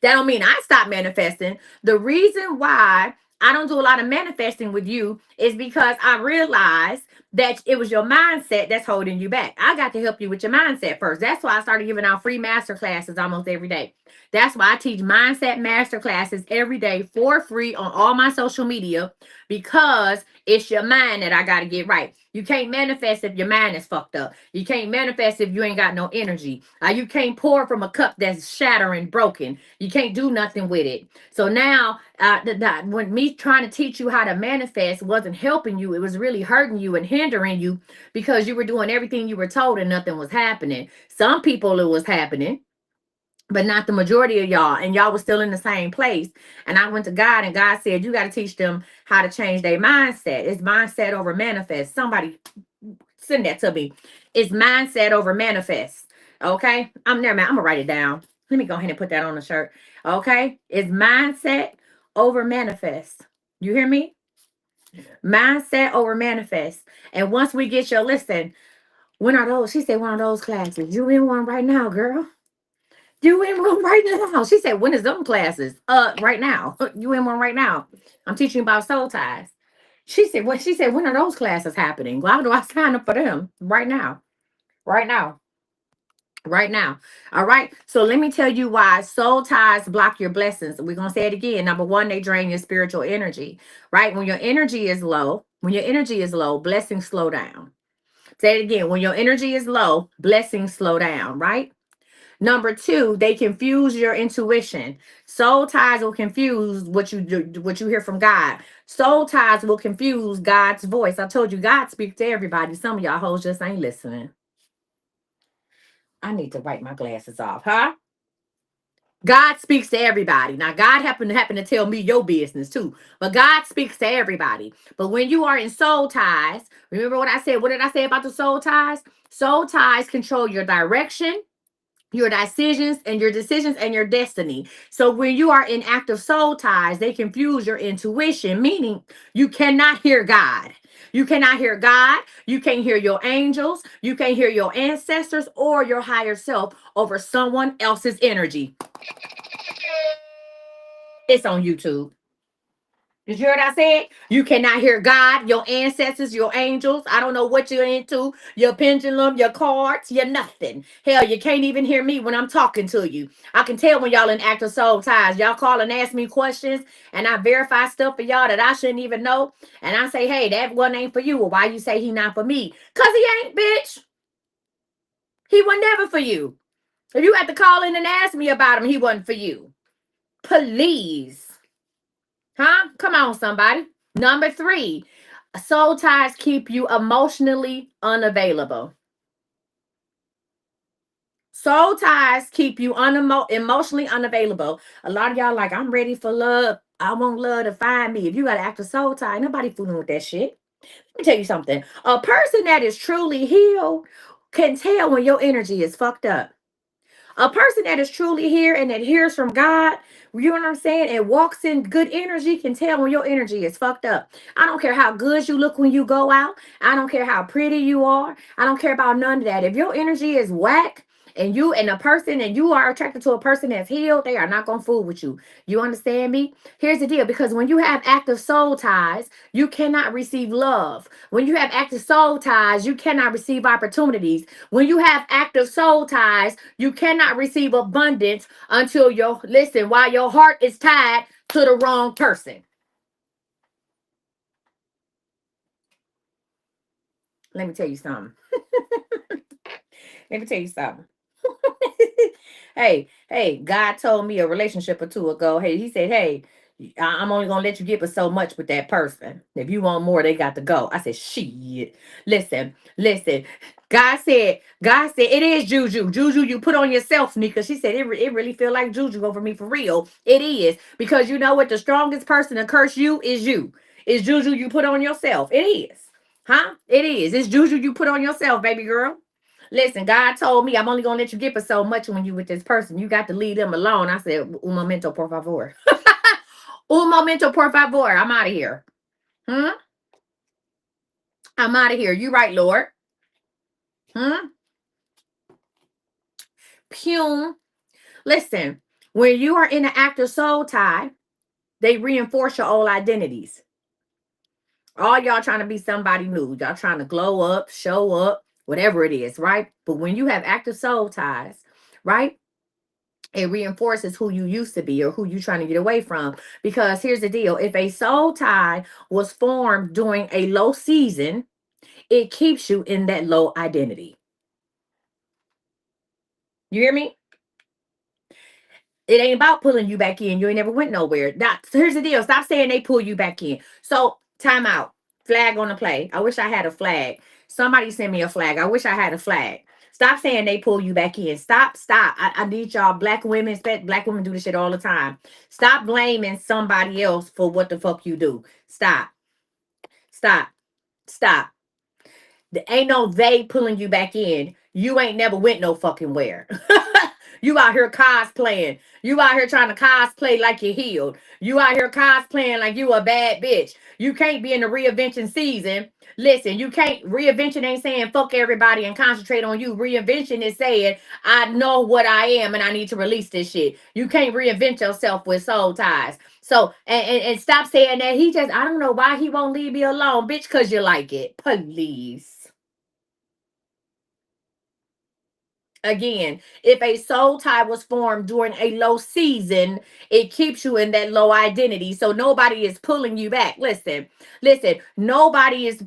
S1: That don't mean I stop manifesting. The reason why I don't do a lot of manifesting with you is because I realized that it was your mindset that's holding you back. I got to help you with your mindset first. That's why I started giving out free master classes almost every day. That's why I teach mindset master classes every day for free on all my social media, because it's your mind that I got to get right. You can't manifest if your mind is fucked up. You can't manifest if you ain't got no energy. You can't pour from a cup that's shattering, broken. You can't do nothing with it. So now, when me trying to teach you how to manifest wasn't helping you, it was really hurting you and hindering you because you were doing everything you were told and nothing was happening. Some people it was happening, but not the majority of y'all. And y'all was still in the same place. And I went to God and God said, you got to teach them how to change their mindset. It's mindset over manifest. Somebody send that to me. It's mindset over manifest. Okay. I'm there, man. I'm going to write it down. Let me go ahead and put that on the shirt. Okay. It's mindset over manifest. You hear me? Mindset over manifest. And once we get your listen, when are those? She said, one of those classes. You in one right now, girl. You in one right now. She said, when is them classes? Right now. You in one right now. I'm teaching about soul ties. She said, when are those classes happening? Well, how do I sign up for them? Right now. Right now. Right now. All right. So let me tell you why soul ties block your blessings. We're gonna say it again. Number 1, they drain your spiritual energy. Right? When your energy is low, blessings slow down. Say it again. When your energy is low, blessings slow down, right? Number 2, they confuse your intuition. Soul ties will confuse what you do, what you hear from God. Soul ties will confuse God's voice. I told you God speaks to everybody. Some of y'all hoes just ain't listening. I need to wipe my glasses off, huh? God speaks to everybody. Now, God happened to tell me your business too, but God speaks to everybody. But when you are in soul ties, remember what I said? What did I say about the soul ties? Soul ties control your direction, your decisions and your destiny. So when you are in active soul ties, they confuse your intuition, meaning you cannot hear God. You cannot hear God. You can't hear your angels. You can't hear your ancestors or your higher self over someone else's energy. It's on YouTube. Did you hear what I said? You cannot hear God, your ancestors, your angels. I don't know what you're into. Your pendulum, your cards, your nothing. Hell, you can't even hear me when I'm talking to you. I can tell when y'all in active soul ties. Y'all call and ask me questions, and I verify stuff for y'all that I shouldn't even know. And I say, hey, that one ain't for you. Well, why you say he not for me? Because he ain't, bitch. He was never for you. If you had to call in and ask me about him, he wasn't for you. Please. Huh? Come on, somebody. Number 3, soul ties keep you emotionally unavailable. Soul ties keep you emotionally unavailable. A lot of y'all like, I'm ready for love. I want love to find me. If you got to act a soul tie, nobody fooling with that shit. Let me tell you something. A person that is truly healed can tell when your energy is fucked up. A person that is truly here and that hears from God, you know what I'm saying, and walks in good energy can tell when your energy is fucked up. I don't care how good you look when you go out. I don't care how pretty you are. I don't care about none of that. If your energy is whack, and you and a person and you are attracted to a person that's healed, they are not gonna fool with you. You understand me? Here's the deal, because when you have active soul ties, you cannot receive love. When you have active soul ties, you cannot receive opportunities. When you have active soul ties, you cannot receive abundance until while your heart is tied to the wrong person. Let me tell you something. Let me tell you something. Hey, God told me a relationship or two ago. Hey, he said, hey, I'm only gonna let you get but so much with that person. If you want more, they got to go. I said, shit. Listen. God said, it is juju. Juju, you put on yourself, Nika. She said, it really feel like juju over me for real. It is. Because you know what? The strongest person to curse you is you. It's juju you put on yourself. It is. Huh? It is. It's juju you put on yourself, baby girl. Listen, God told me I'm only gonna let you get for so much when you with this person. You got to leave them alone. I said, un momento, por favor. Un momento, por favor. I'm out of here. Hmm? I'm out of here. You right, Lord. Hmm? Pum. Listen, when you are in an active soul tie, they reinforce your old identities. All y'all trying to be somebody new. Y'all trying to glow up, show up, whatever it is, right? But when you have active soul ties, right? It reinforces who you used to be or who you're trying to get away from. Because here's the deal. If a soul tie was formed during a low season, it keeps you in that low identity. You hear me? It ain't about pulling you back in. You ain't never went nowhere. Now, so here's the deal. Stop saying they pull you back in. So, time out. Flag on the play. I wish I had a flag. Somebody send me a flag. I wish I had a flag. Stop saying they pull you back in. Stop. I need y'all black women. Black women do this shit all the time. Stop blaming somebody else for what the fuck you do. Stop. Stop. Stop. There ain't no they pulling you back in. You ain't never went no fucking where. You out here cosplaying. You out here trying to cosplay like you're healed. You out here cosplaying like you a bad bitch. You can't be in the reinvention season. Listen, you can't. Reinvention ain't saying fuck everybody and concentrate on you. Reinvention is saying I know what I am and I need to release this shit. You can't reinvent yourself with soul ties. So and stop saying that I don't know why he won't leave me alone, bitch, because you like it. Please. Again, if a soul tie was formed during a low season, it keeps you in that low identity. So nobody is pulling you back. Listen, nobody is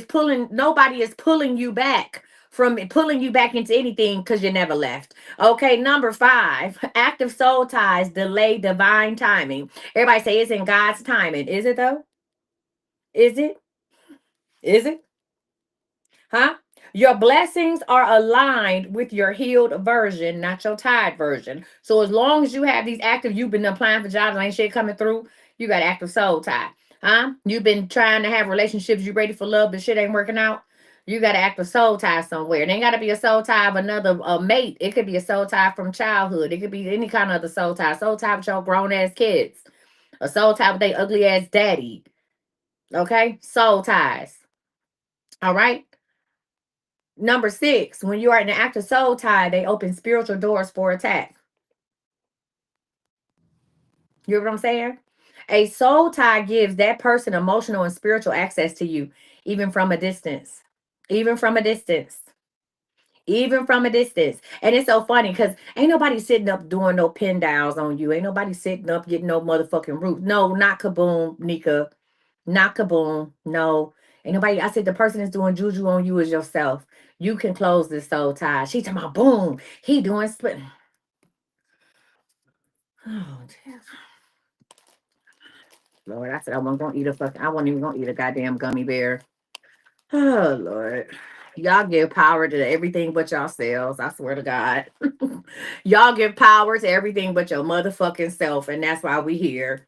S1: pulling you back from pulling you back into anything because you never left. Okay, number 5, active soul ties delay divine timing. Everybody say it's in God's timing. Is it though? Is it? Is it? Huh? Your blessings are aligned with your healed version, not your tired version. So as long as you have these active, you've been applying for jobs and ain't shit coming through, you got active soul tie. Huh? You've been trying to have relationships, you ready for love, but shit ain't working out. You got to act a soul tie somewhere. It ain't got to be a soul tie of another mate. It could be a soul tie from childhood. It could be any kind of other soul tie. Soul tie with your grown ass kids. A soul tie with their ugly ass daddy. Okay? Soul ties. All right? Number 6, when you are in an active soul tie, they open spiritual doors for attack. You know what I'm saying? A soul tie gives that person emotional and spiritual access to you, even from a distance. Even from a distance. Even from a distance. And it's so funny because ain't nobody sitting up doing no pin downs on you. Ain't nobody sitting up getting no motherfucking root. No, not kaboom, Nika. Not kaboom. No. Ain't nobody. I said the person that's doing juju on you is yourself. You can close this soul tie. She talking about boom. He doing split. Oh, damn. Lord, I said I wasn't gonna eat a fucking. I wasn't even gonna eat a goddamn gummy bear. Oh Lord. Y'all give power to everything but yourselves. I swear to God. Y'all give power to everything but your motherfucking self. And that's why we here.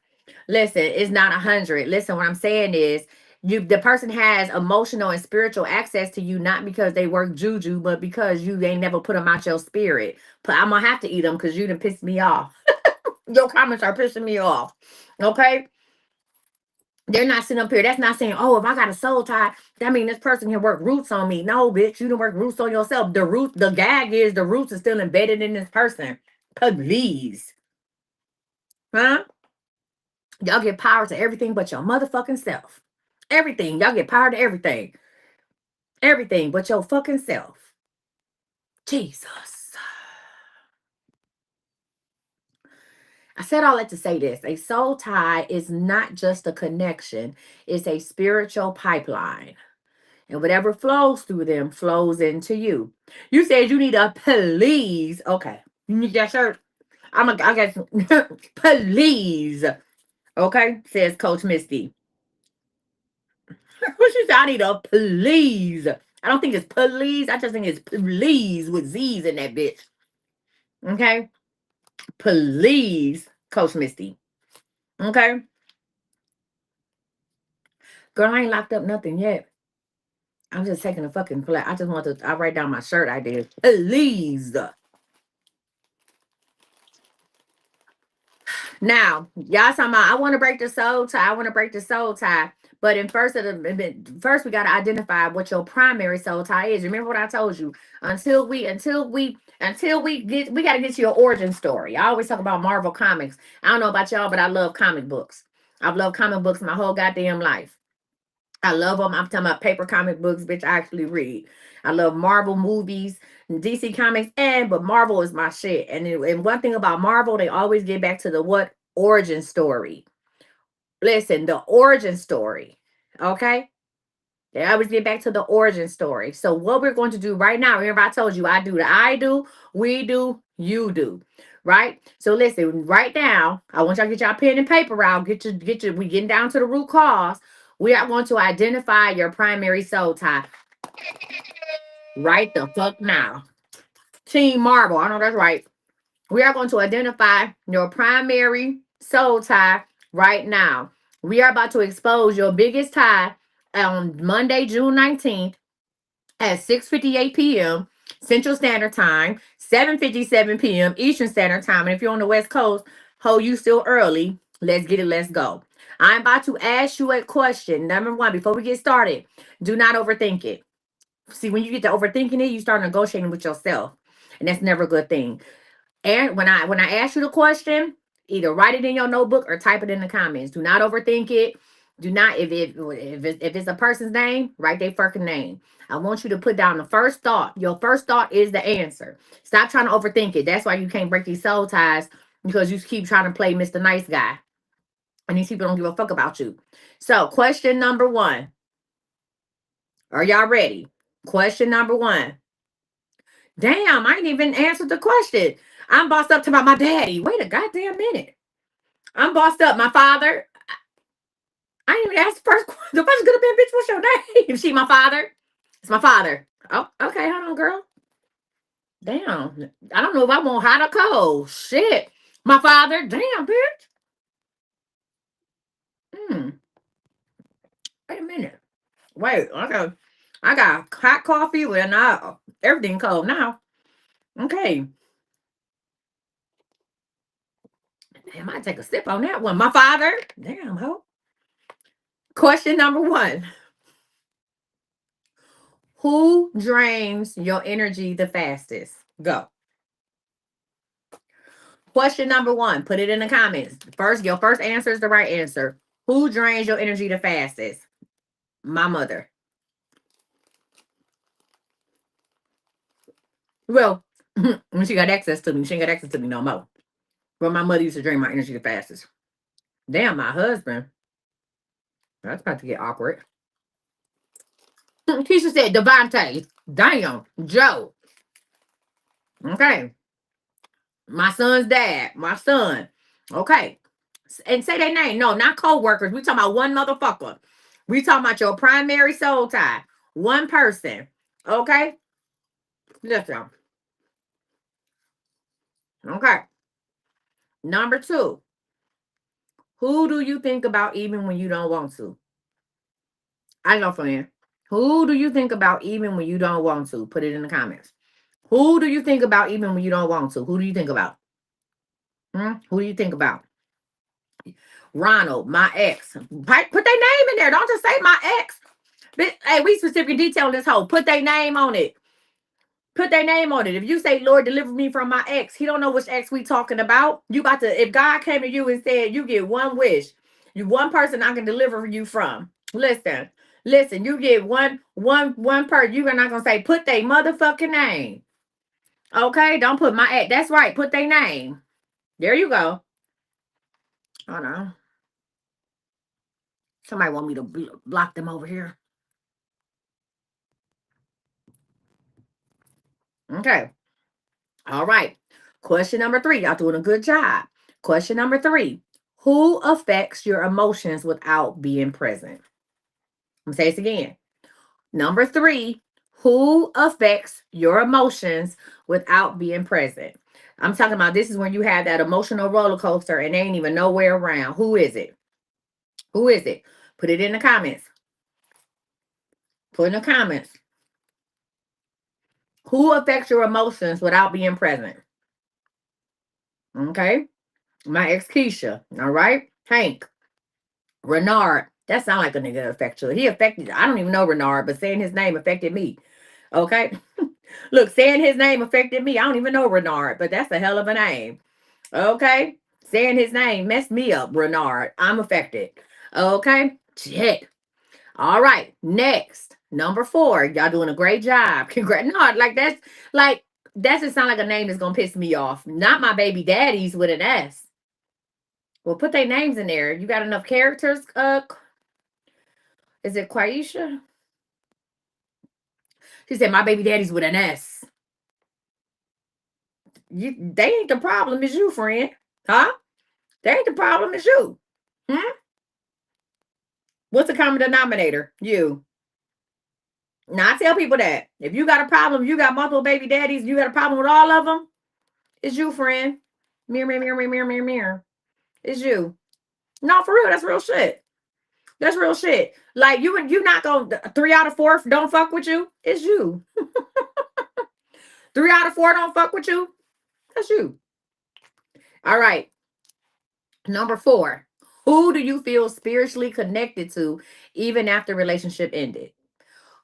S1: Listen, it's not 100. Listen, what I'm saying is the person has emotional and spiritual access to you, not because they work juju, but because you ain't never put them out your spirit. But I'm gonna have to eat them because you done pissed me off. Your comments are pissing me off. Okay? They're not sitting up here. That's not saying, oh, if I got a soul tie, that means this person can work roots on me. No, bitch, you don't work roots on yourself. The gag is the roots are still embedded in this person. Please. Huh? Y'all get power to everything but your motherfucking self. Everything. Y'all get power to everything. Everything but your fucking self. Jesus. I said all that to say this. A soul tie is not just a connection, it's a spiritual pipeline. And whatever flows through them flows into you. You said you need a please. Okay. You need that shirt? I guess please. Okay, says Coach Misty. What she said, I need a please. I don't think it's please. I just think it's please with Z's in that bitch. Okay? Please, Coach Misty. Okay? Girl, I ain't locked up nothing yet. I'm just taking a fucking flat. I just want to I write down my shirt idea. Please. Now, y'all talking about I want to break the soul tie. I want to break the soul tie. But in first we gotta identify what your primary soul tie is. Remember what I told you. Until we gotta get to your origin story. I always talk about Marvel comics. I don't know about y'all, but I love comic books. I've loved comic books my whole goddamn life. I love them. I'm talking about paper comic books, bitch. I actually read. I love Marvel movies, DC comics, but Marvel is my shit. And one thing about Marvel, they always get back to the what origin story. Listen, the origin story. Okay, they always get back to the origin story. So what we're going to do right now? Remember, I told you I do, we do, you do. Right. So listen, right now, I want y'all to get y'all pen and paper out. We getting down to the root cause. We are going to identify your primary soul tie right the fuck now. Team Marvel, I know that's right. We are going to identify your primary soul tie right now. We are about to expose your biggest tie on Monday, June 19th at 6:58 p.m. Central Standard Time, 7:57 p.m. Eastern Standard Time. And if you're on the West Coast, ho, you still early. Let's get it. Let's go. I'm about to ask you a question. Number one, before we get started, do not overthink it. See, when you get to overthinking it, you start negotiating with yourself. And that's never a good thing. And when I ask you the question, either write it in your notebook or type it in the comments. Do not overthink it. Do not if it's a person's name, write their fucking name. I want you to put down the first thought. Your first thought is the answer. Stop trying to overthink it. That's why you can't break these soul ties because you keep trying to play Mr. Nice Guy, and these people don't give a fuck about you. So, question number one. Are y'all ready? Question number one. Damn, I ain't even answered the question. I'm bossed up to my daddy. Wait a goddamn minute. I'm bossed up. My father. I didn't even ask the first question. The first could have been, bitch, what's your name? She my father? It's my father. Oh, okay. Hold on, girl. Damn. I don't know if I want hot or cold. Shit. My father. Damn, bitch. Hmm. Wait a minute. Wait. I got hot coffee and everything cold now. Okay. Damn, I take a sip on that one. My father. Damn, ho. Question number one. Who drains your energy the fastest? Go. Question number one. Put it in the comments. Your first answer is the right answer. Who drains your energy the fastest? My mother. Well, when she got access to me, she ain't got access to me no more. But my mother used to drain my energy the fastest. Damn, my husband. That's about to get awkward. Keisha said, Devontae. Damn, Joe. Okay. My son's dad. My son. Okay. And say their name. No, not co-workers. We talking about one motherfucker. We talking about your primary soul tie. One person. Okay? Listen. Okay. Number two. Who do you think about even when you don't want to? I know, friend. Who do you think about even when you don't want to? Put it in the comments. Who do you think about even when you don't want to? Who do you think about? Who do you think about? Ronald, my ex. Put their name in there. Don't just say my ex. Hey, we specific detail this whole. Put their name on it. Put their name on it. If you say, Lord, deliver me from my ex, he don't know which ex we talking about. You about to, if God came to you and said, you get one wish, you one person I can deliver you from. Listen, you get one person. You're not gonna say, put their motherfucking name. Okay, don't put my ex. That's right, put their name. There you go. Hold on. Somebody want me to block them over here. Okay. All right. Question number three. Y'all doing a good job. Question number three. Who affects your emotions without being present? I'm going to say this again. Number three. Who affects your emotions without being present? I'm talking about this is when you have that emotional roller coaster and they ain't even nowhere around. Who is it? Who is it? Put it in the comments. Put in the comments. Who affects your emotions without being present? Okay. My ex Keisha. All right. Hank. Renard. That sound like a nigga affect you. He affected, I don't even know Renard, but saying his name affected me. Okay. Look, saying his name affected me. I don't even know Renard, but that's a hell of a name. Okay. Saying his name messed me up, Renard. I'm affected. Okay. Shit. All right. Next. Number four. Y'all doing a great job. Congrats. No, that just sound like a name that's gonna piss me off. Not my baby daddies with an S. Well, put their names in there. You got enough characters? Is it Quaisha? She said, my baby daddy's with an S. They ain't the problem, it's you, friend. Huh? They ain't the problem, it's you. What's the common denominator? You. Now, I tell people that. If you got a problem, you got multiple baby daddies, you got a problem with all of them, it's you, friend. Mirror. It's you. No, for real, that's real shit. That's real shit. Like you not gonna 3 out of 4 don't fuck with you. It's you. 3 out of 4 don't fuck with you. That's you. All right. Number 4. Who do you feel spiritually connected to even after relationship ended?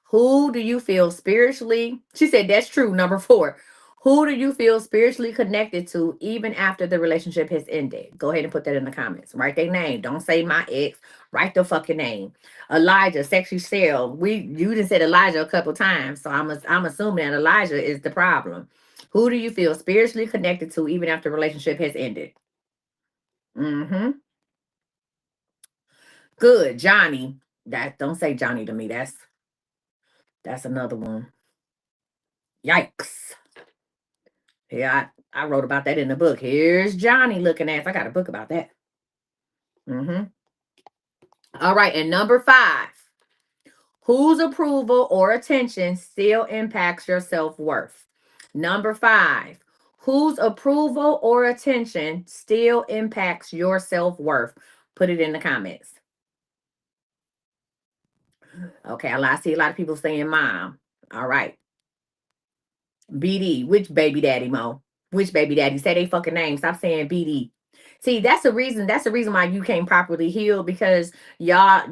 S1: Who do you feel spiritually? She said that's true. Number 4. Who do you feel spiritually connected to even after the relationship has ended? Go ahead and put that in the comments. Write their name. Don't say my ex. Write the fucking name. Elijah, sexy shell. You just said Elijah a couple times, so I'm assuming that Elijah is the problem. Who do you feel spiritually connected to even after the relationship has ended? Mm-hmm. Good, Johnny. That don't say Johnny to me. That's another one. Yikes. Yeah, I wrote about that in the book. Here's Johnny looking ass. I got a book about that. Mm-hmm. All right, and number 5. Whose approval or attention still impacts your self-worth? Number 5. Whose approval or attention still impacts your self-worth? Put it in the comments. Okay, I see a lot of people saying mom. All right. BD, which baby daddy, Mo? Which baby daddy? Say they fucking name. Stop saying BD. See, that's the reason. That's the reason why you can't properly heal, because y'all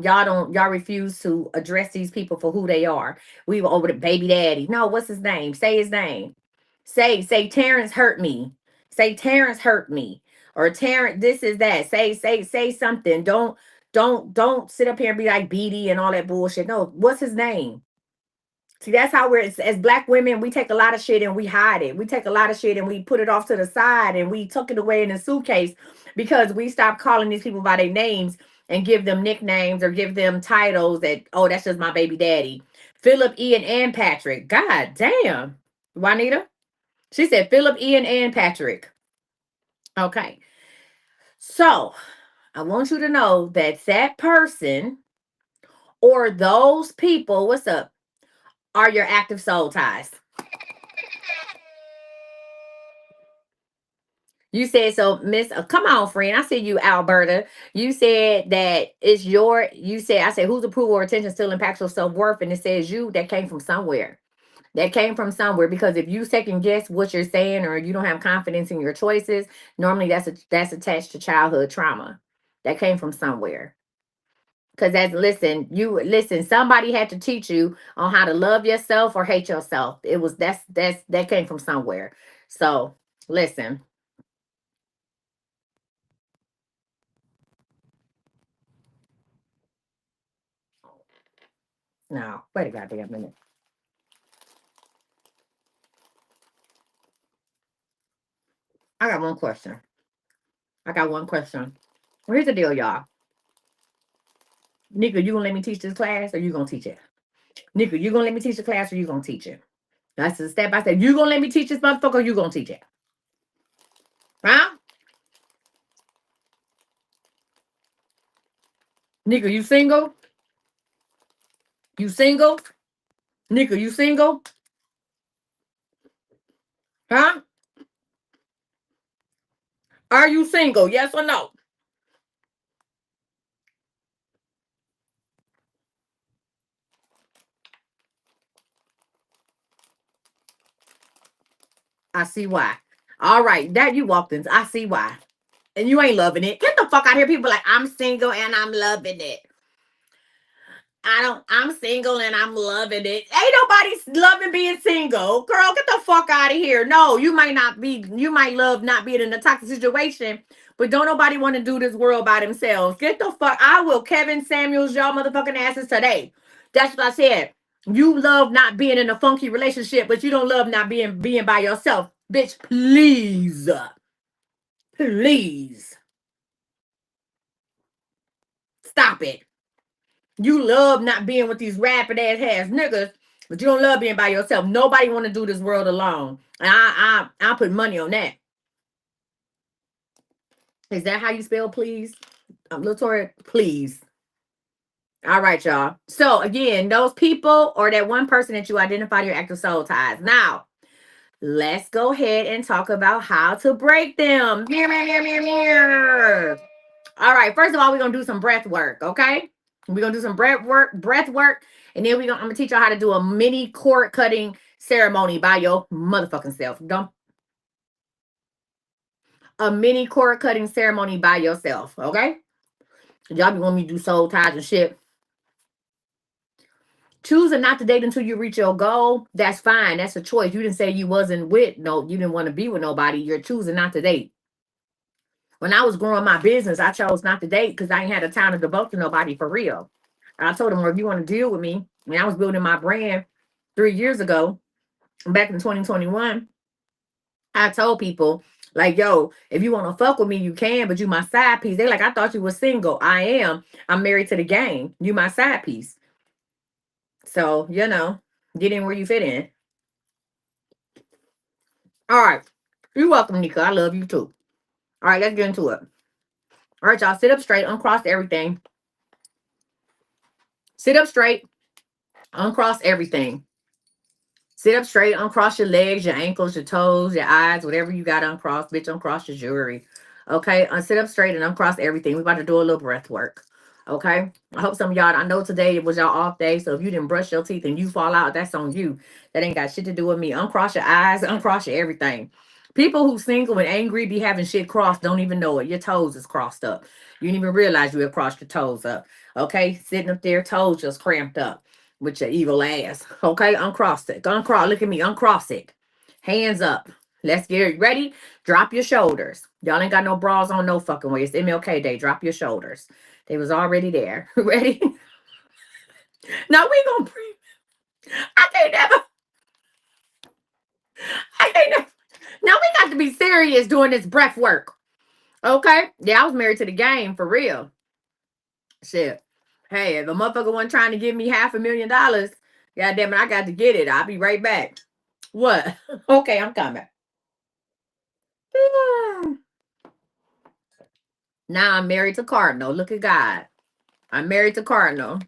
S1: refuse to address these people for who they are. We were over the baby daddy. No, what's his name? Say his name. Say Terrence hurt me. Say Terrence hurt me, or Terrence this is that. Say something. Don't sit up here and be like BD and all that bullshit. No, what's his name? See, that's how we're as black women. We take a lot of shit and we hide it. We take a lot of shit and we put it off to the side and we tuck it away in a suitcase because we stop calling these people by their names and give them nicknames or give them titles that, oh, that's just my baby daddy. Philip, Ian, and Patrick. God damn. Juanita? She said Philip, Ian, and Patrick. Okay. So I want you to know that person or those people, what's up, are your active soul ties. You said so, Miss. Come on, friend. I see you, Alberta. You said that it's your. You said I said whose approval or attention still impacts your self worth, and it says you. That came from somewhere. That came from somewhere because if you second guess what you're saying or you don't have confidence in your choices, normally that's attached to childhood trauma. That came from somewhere. Because that's listen. Somebody had to teach you on how to love yourself or hate yourself. It was that came from somewhere. So listen. Now, wait a goddamn minute. I got one question. I got one question. Here's the deal, y'all. Nika, you gonna let me teach this class or you gonna teach it? Nika, you gonna let me teach the class or you gonna teach it? That's the step by step. You gonna let me teach this motherfucker or you gonna teach it? Huh? Nika, you single? You single? Nika, you single? Huh? Are you single? Yes or no? I see why. All right, that you walked in. I see why. And you ain't loving it. Get the fuck out of here. People like, I'm single and I'm loving it. I'm single and I'm loving it. Ain't nobody loving being single. Girl, get the fuck out of here. No, you might love not being in a toxic situation, but don't nobody want to do this world by themselves. Get the fuck, I will Kevin Samuels y'all motherfucking asses today. That's what I said. You love not being in a funky relationship, but you don't love not being by yourself. Bitch, please. Please. Stop it. You love not being with these rapid ass niggas, but you don't love being by yourself. Nobody want to do this world alone. And I put money on that. Is that how you spell please? Latoya, please. All right, y'all. So again, those people or that one person that you identify your active soul ties. Now, let's go ahead and talk about how to break them. All right, first of all, we're gonna do some breath work, okay? We're gonna do some breath work, and then I'm gonna teach y'all how to do a mini cord cutting ceremony by your motherfucking self. Don't a mini cord cutting ceremony by yourself, okay? Y'all be wanting me to do soul ties and shit. Choosing not to date until you reach your goal, that's fine. That's a choice. You didn't say you wasn't with you didn't want to be with nobody. You're choosing not to date. When I was growing my business, I chose not to date because I ain't had a time to devote to nobody for real. I told them, well, if you want to deal with me, when I was building my brand 3 years ago, back in 2021, I told people, like, yo, if you want to fuck with me, you can, but you my side piece. They like, I thought you were single. I am. I'm married to the game. You my side piece. So, get in where you fit in. All right. You're welcome, Nika. I love you too. All right, let's get into it. All right, y'all, sit up straight, uncross everything. Sit up straight, uncross everything. Sit up straight, uncross your legs, your ankles, your toes, your eyes, whatever you got uncrossed. Bitch, uncross your jewelry. Okay, sit up straight and uncross everything. We're about to do a little breath work. Okay, I hope some of y'all, I know today was y'all off day, so if you didn't brush your teeth and you fall out, that's on you. That ain't got shit to do with me. Uncross your eyes, uncross your everything. People who single and angry be having shit crossed don't even know it. Your toes is crossed up. You didn't even realize you had crossed your toes up. Okay, sitting up there, toes just cramped up with your evil ass. Okay, uncross it. Uncross. Look at me. Uncross it. Hands up. Let's get it ready. Drop your shoulders. Y'all ain't got no bras on no fucking way. It's MLK Day. Drop your shoulders. They was already there. Ready? Now we gonna breathe. I can't never. I can't never. Now we got to be serious doing this breath work. Okay? Yeah, I was married to the game for real. Shit. Hey, if a motherfucker wasn't trying to give me $500,000, God damn it, I got to get it. I'll be right back. What? Okay, I'm coming. Now I'm married to Cardinal. Look at God. I'm married to Cardinal.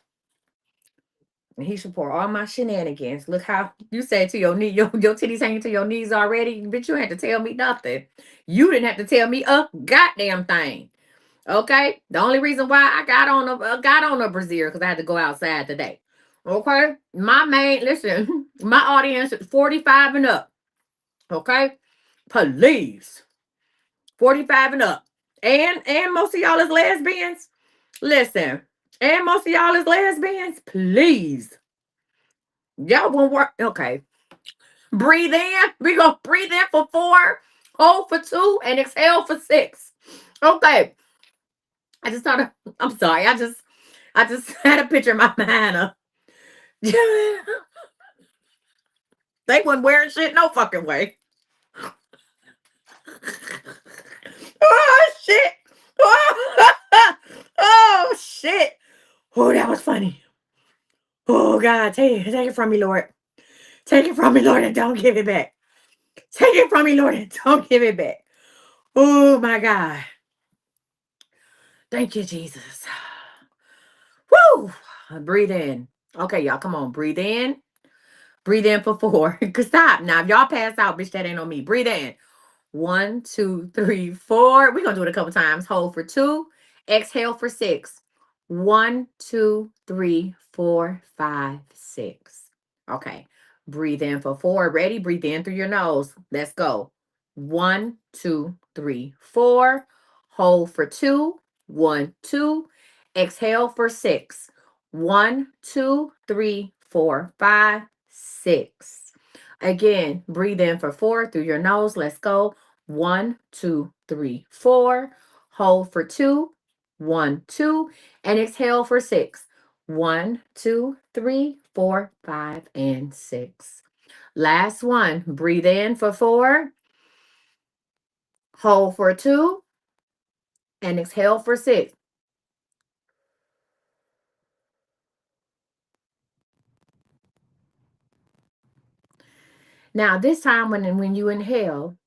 S1: And he support all my shenanigans. Look how you said to your knee, your titties hanging to your knees already. Bitch, you had to tell me nothing. You didn't have to tell me a goddamn thing. Okay? The only reason why I got on a brassiere because I had to go outside today. Okay? Listen, my audience is 45 and up. Okay? Please. 45 and up. And most of y'all is lesbians. Listen. And most of y'all is lesbians. Please. Y'all won't work. Okay. Breathe in. We gonna breathe in for 4, hold for 2, and exhale for 6. Okay. I just thought I'm sorry. I just had a picture in my mind of they wasn't wearing shit no fucking way. Oh shit. Oh, oh shit. Oh, that was funny. Oh God, take it from me, Lord. Take it from me, Lord, and don't give it back. Take it from me, Lord, and don't give it back. Oh my God. Thank you, Jesus. Woo! Breathe in. Okay, y'all, come on. Breathe in. Breathe in for 4. Stop. Now, if y'all pass out, bitch, that ain't on me. Breathe in. 1, 2, 3, 4. We're going to do it a couple times. Hold for 2. Exhale for 6. 1, 2, 3, 4, 5, 6. Okay. Breathe in for 4. Ready? Breathe in through your nose. Let's go. 1, 2, 3, 4. Hold for 2. 1, 2. Exhale for 6. 1, 2, 3, 4, 5, 6. Again, breathe in for 4 through your nose. Let's go. 1, 2, 3, 4. Hold for 2. 1, 2. And exhale for 6. 1, 2, 3, 4, 5, and 6. Last one. Breathe in for 4. Hold for 2. And exhale for 6. Now, this time when you inhale,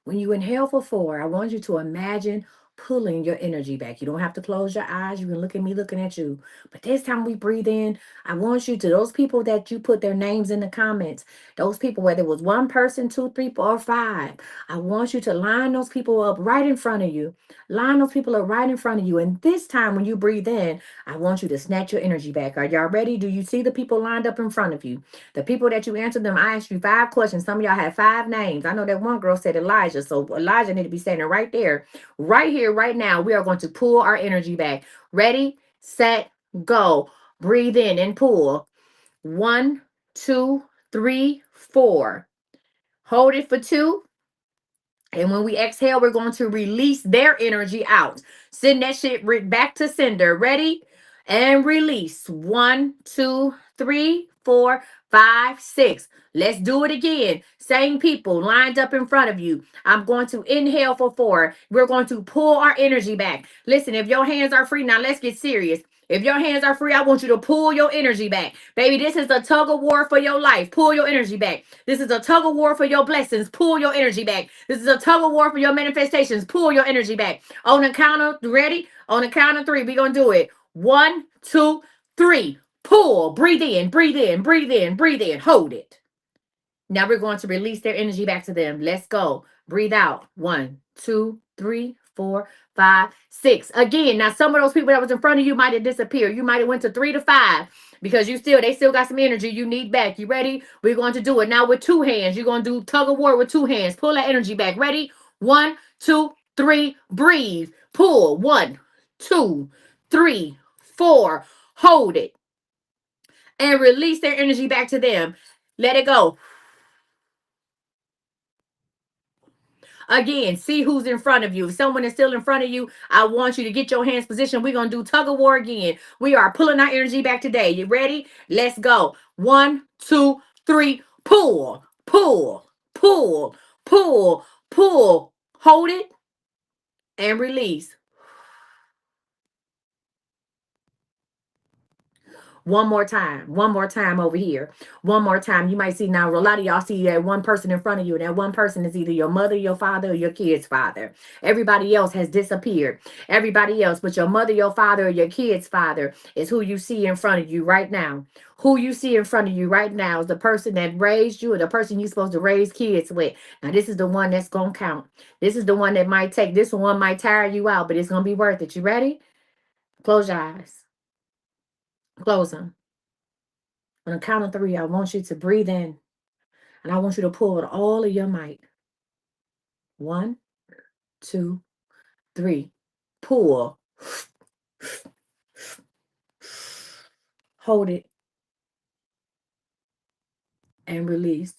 S1: when you inhale for 4, I want you to imagine pulling your energy back. You don't have to close your eyes. You can look at me looking at you. But this time we breathe in, I want you to, those people that you put their names in the comments, those people, whether it was 1 person, 2, 3, 4, 5, I want you to line those people up right in front of you. Line those people up right in front of you. And this time when you breathe in, I want you to snatch your energy back. Are y'all ready? Do you see the people lined up in front of you? The people that you answered them, I asked you 5 questions. Some of y'all had 5 names. I know that one girl said Elijah. So Elijah need to be standing right there, right here, right now. We are going to pull our energy back. Ready, set, go. Breathe in and pull. 1, 2, 3, 4. Hold it for 2. And when we exhale, we're going to release their energy out. Send that shit back to sender. Ready? And release. 1, 2, 3, 4, 5, 6. Let's do it again. Same people lined up in front of you. I'm going to inhale for 4. We're going to pull our energy back. Listen, if your hands are free, now let's get serious. If your hands are free, I want you to pull your energy back. Baby, this is a tug of war for your life. Pull your energy back. This is a tug of war for your blessings. Pull your energy back. This is a tug of war for your manifestations. Pull your energy back. On the count of, ready? On the count of 3, we're going to do it. 1, 2, 3. Pull. Breathe in, breathe in, breathe in, breathe in. Hold it. Now we're going to release their energy back to them. Let's go. Breathe out. 1, 2, 3, 4, 5, 6. Again, now some of those people that was in front of you might have disappeared. You might have went to 3 to 5 because they still got some energy you need back. You ready? We're going to do it now with 2 hands. You're going to do tug of war with 2 hands. Pull that energy back. Ready? 1, 2, 3. Breathe. Pull. 1, 2, 3, 4. Hold it and release their energy back to them. Let it go. Again, see who's in front of you. If someone is still in front of you, I want you to get your hands positioned. We're going to do tug of war again. We are pulling our energy back today. You ready? Let's go. One, two, three. Pull, pull, pull, pull, pull. Hold it and release. One more time. One more time over here. One more time. You might see now, a lot of y'all see that one person in front of you. And that one person is either your mother, your father, or your kid's father. Everybody else has disappeared. Everybody else, but your mother, your father, or your kid's father is who you see in front of you right now. Who you see in front of you right now is the person that raised you or the person you're supposed to raise kids with. Now, this is the one that's going to count. This is the one that might take, this one might tire you out, but it's going to be worth it. You ready? Close your eyes. Close them. On the count of three, I want you to breathe in and I want you to pull with all of your might. One, two, three. Pull. Hold it and release.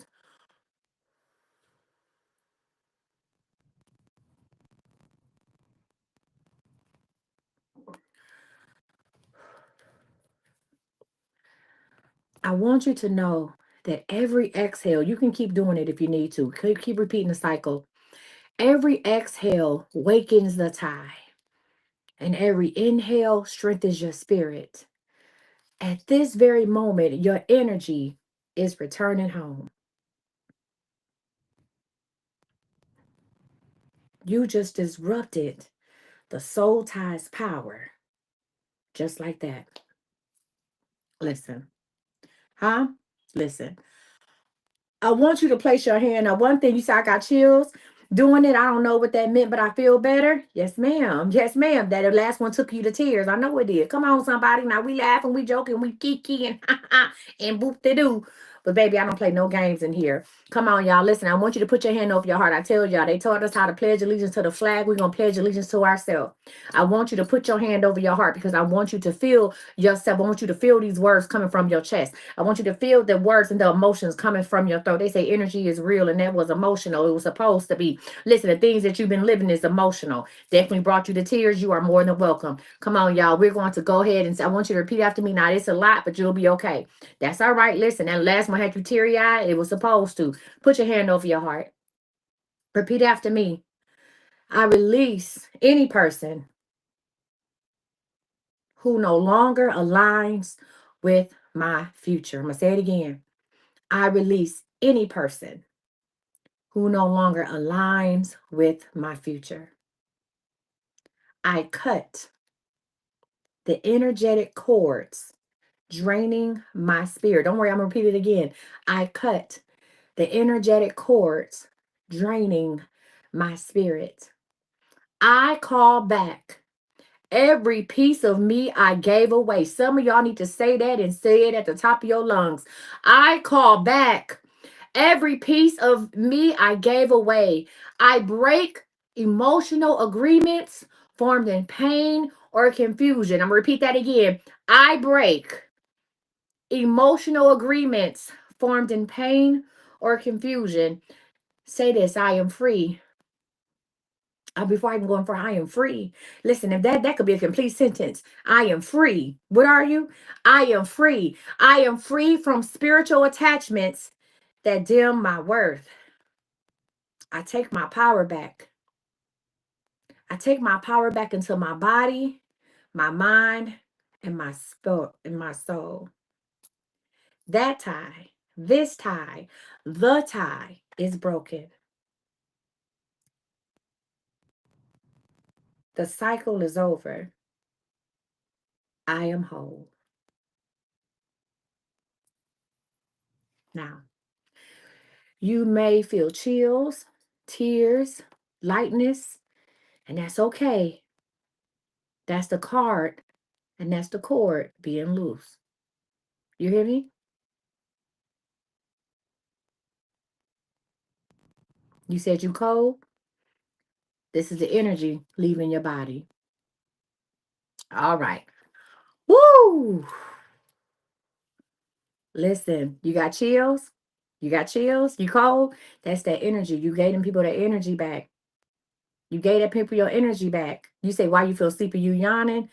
S1: I want you to know that every exhale, you can keep doing it if you need to. Keep repeating the cycle. Every exhale wakens the tie, and every inhale strengthens your spirit. At this very moment, your energy is returning home. You just disrupted the soul ties power just like that. Listen, huh? Listen. I want you to place your hand. Now, one thing you said, I got chills doing it. I don't know what that meant, but I feel better. Yes, ma'am. Yes, ma'am. That last one took you to tears. I know it did. Come on, somebody. Now we laughing, we joking, we kiki and and boop de doo. But baby, I don't play no games in here. Come on, y'all. Listen, I want you to put your hand over your heart. I tell y'all, they taught us how to pledge allegiance to the flag. We're gonna pledge allegiance to ourselves. I want you to put your hand over your heart because I want you to feel yourself. I want you to feel these words coming from your chest. I want you to feel the words and the emotions coming from your throat. They say energy is real and that was emotional. It was supposed to be. Listen, the things that you've been living is emotional. Definitely brought you to tears. You are more than welcome. Come on, y'all. We're going to go ahead and I want you to repeat after me. Now, it's a lot, but you'll be okay. That's all right. Listen, that last one had you teary eyed. It was supposed to. Put your hand over your heart. Repeat after me. I release any person who no longer aligns with my future. I'm going to say it again. I release any person who no longer aligns with my future. I cut the energetic cords draining my spirit. Don't worry, I'm going to repeat it again. I cut the energetic cords draining my spirit. I call back every piece of me I gave away. Some of y'all need to say that and say it at the top of your lungs. I call back every piece of me I gave away. I break emotional agreements formed in pain or confusion. I'm going to repeat that again. I break emotional agreements formed in pain or confusion. Say this, I am free. Before I even go in for I am free. Listen, if that could be a complete sentence. I am free. What are you? I am free. I am free from spiritual attachments that dim my worth. I take my power back. I take my power back into my body, my mind, and my soul. That tie, this tie, the tie is broken. The cycle is over. I am whole. Now, you may feel chills, tears, lightness, and that's okay. That's the card, and that's the cord being loose. You hear me? You said you cold? This is the energy leaving your body. All right. Woo! Listen, you got chills? You got chills? You cold? That's that energy. You gave them people that energy back. You gave that people your energy back. You say, why you feel sleepy, you yawning?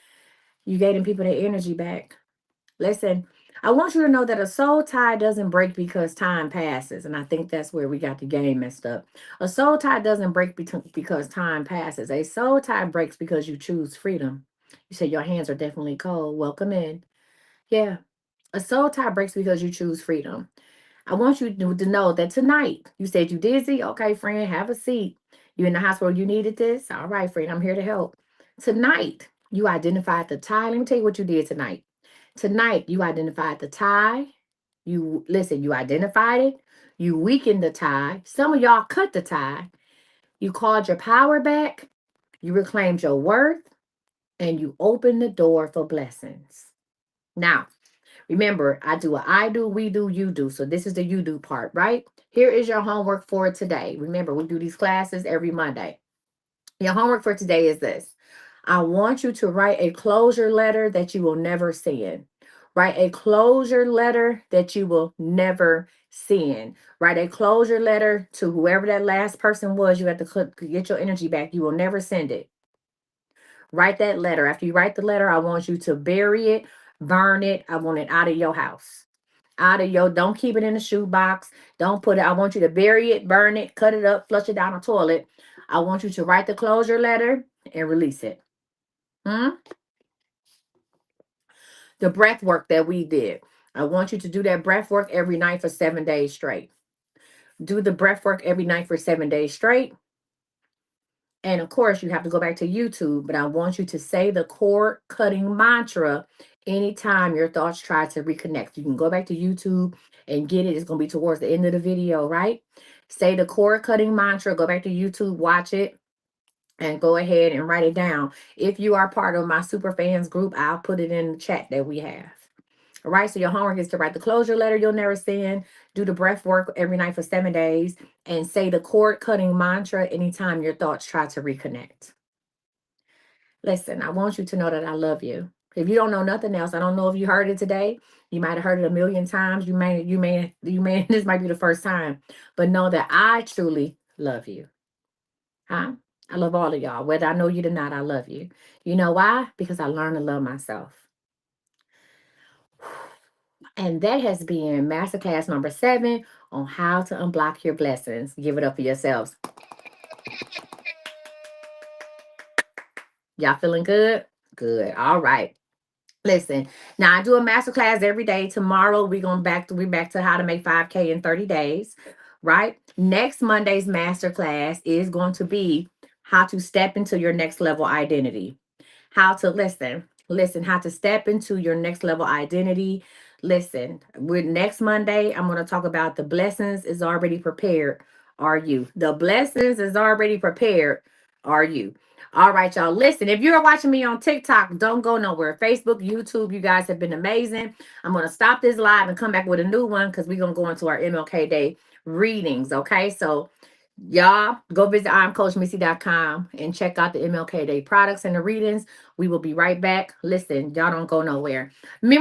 S1: You gave them people their energy back. Listen, I want you to know that a soul tie doesn't break because time passes. And I think that's where we got the game messed up. A soul tie doesn't break because time passes. A soul tie breaks because you choose freedom. You say your hands are definitely cold. Welcome in. Yeah. A soul tie breaks because you choose freedom. I want you to know that tonight, you said you dizzy. Okay, friend, have a seat. You in the hospital, you needed this. All right, friend, I'm here to help. Tonight, you identified the tie. Let me tell you what you did tonight. Tonight, you identified the tie. You listen, you identified it. You weakened the tie. Some of y'all cut the tie. You called your power back. You reclaimed your worth and you opened the door for blessings. Now, remember, I do what I do, we do, you do. So this is the you do part, right? Here is your homework for today. Remember, we do these classes every Monday. Your homework for today is this. I want you to write a closure letter that you will never send. Write a closure letter that you will never send. Write a closure letter to whoever that last person was. You have to get your energy back. You will never send it. Write that letter. After you write the letter, I want you to bury it, burn it. I want it out of your house. Out of your, don't keep it in the shoebox. Don't put it, I want you to bury it, burn it, cut it up, flush it down the toilet. I want you to write the closure letter and release it. Hmm? The breath work that we did. I want you to do that breath work every night for 7 days straight. Do the breath work every night for 7 days straight. And of course, you have to go back to YouTube, but I want you to say the cord cutting mantra anytime your thoughts try to reconnect. You can go back to YouTube and get it. It's going to be towards the end of the video, right? Say the cord cutting mantra, go back to YouTube, watch it, and go ahead and write it down. If you are part of my super fans group, I'll put it in the chat that we have. All right, so your homework is to write the closure letter you'll never send, do the breath work every night for 7 days, and say the cord cutting mantra anytime your thoughts try to reconnect. Listen, I want you to know that I love you. If you don't know nothing else, I don't know if you heard it today. You might have heard it a million times. This might be the first time, but know that I truly love you. Huh? I love all of y'all. Whether I know you or not, I love you. You know why? Because I learned to love myself. And that has been masterclass number 7 on how to unblock your blessings. Give it up for yourselves. Y'all feeling good? Good. All right. Listen, now I do a masterclass every day. Tomorrow we're back to how to make 5K in 30 days. Right? Next Monday's masterclass is going to be how to step into your next level identity. How to listen, how to step into your next level identity. Listen, with next Monday, I'm going to talk about the blessings is already prepared. Are you? The blessings is already prepared. Are you? All right, y'all. Listen, if you're watching me on TikTok, don't go nowhere. Facebook, YouTube, you guys have been amazing. I'm going to stop this live and come back with a new one because we're going to go into our MLK Day readings. Okay, so y'all go visit imcoachmissy.com and check out the MLK Day products and the readings. We will be right back. Listen, y'all don't go nowhere. Remember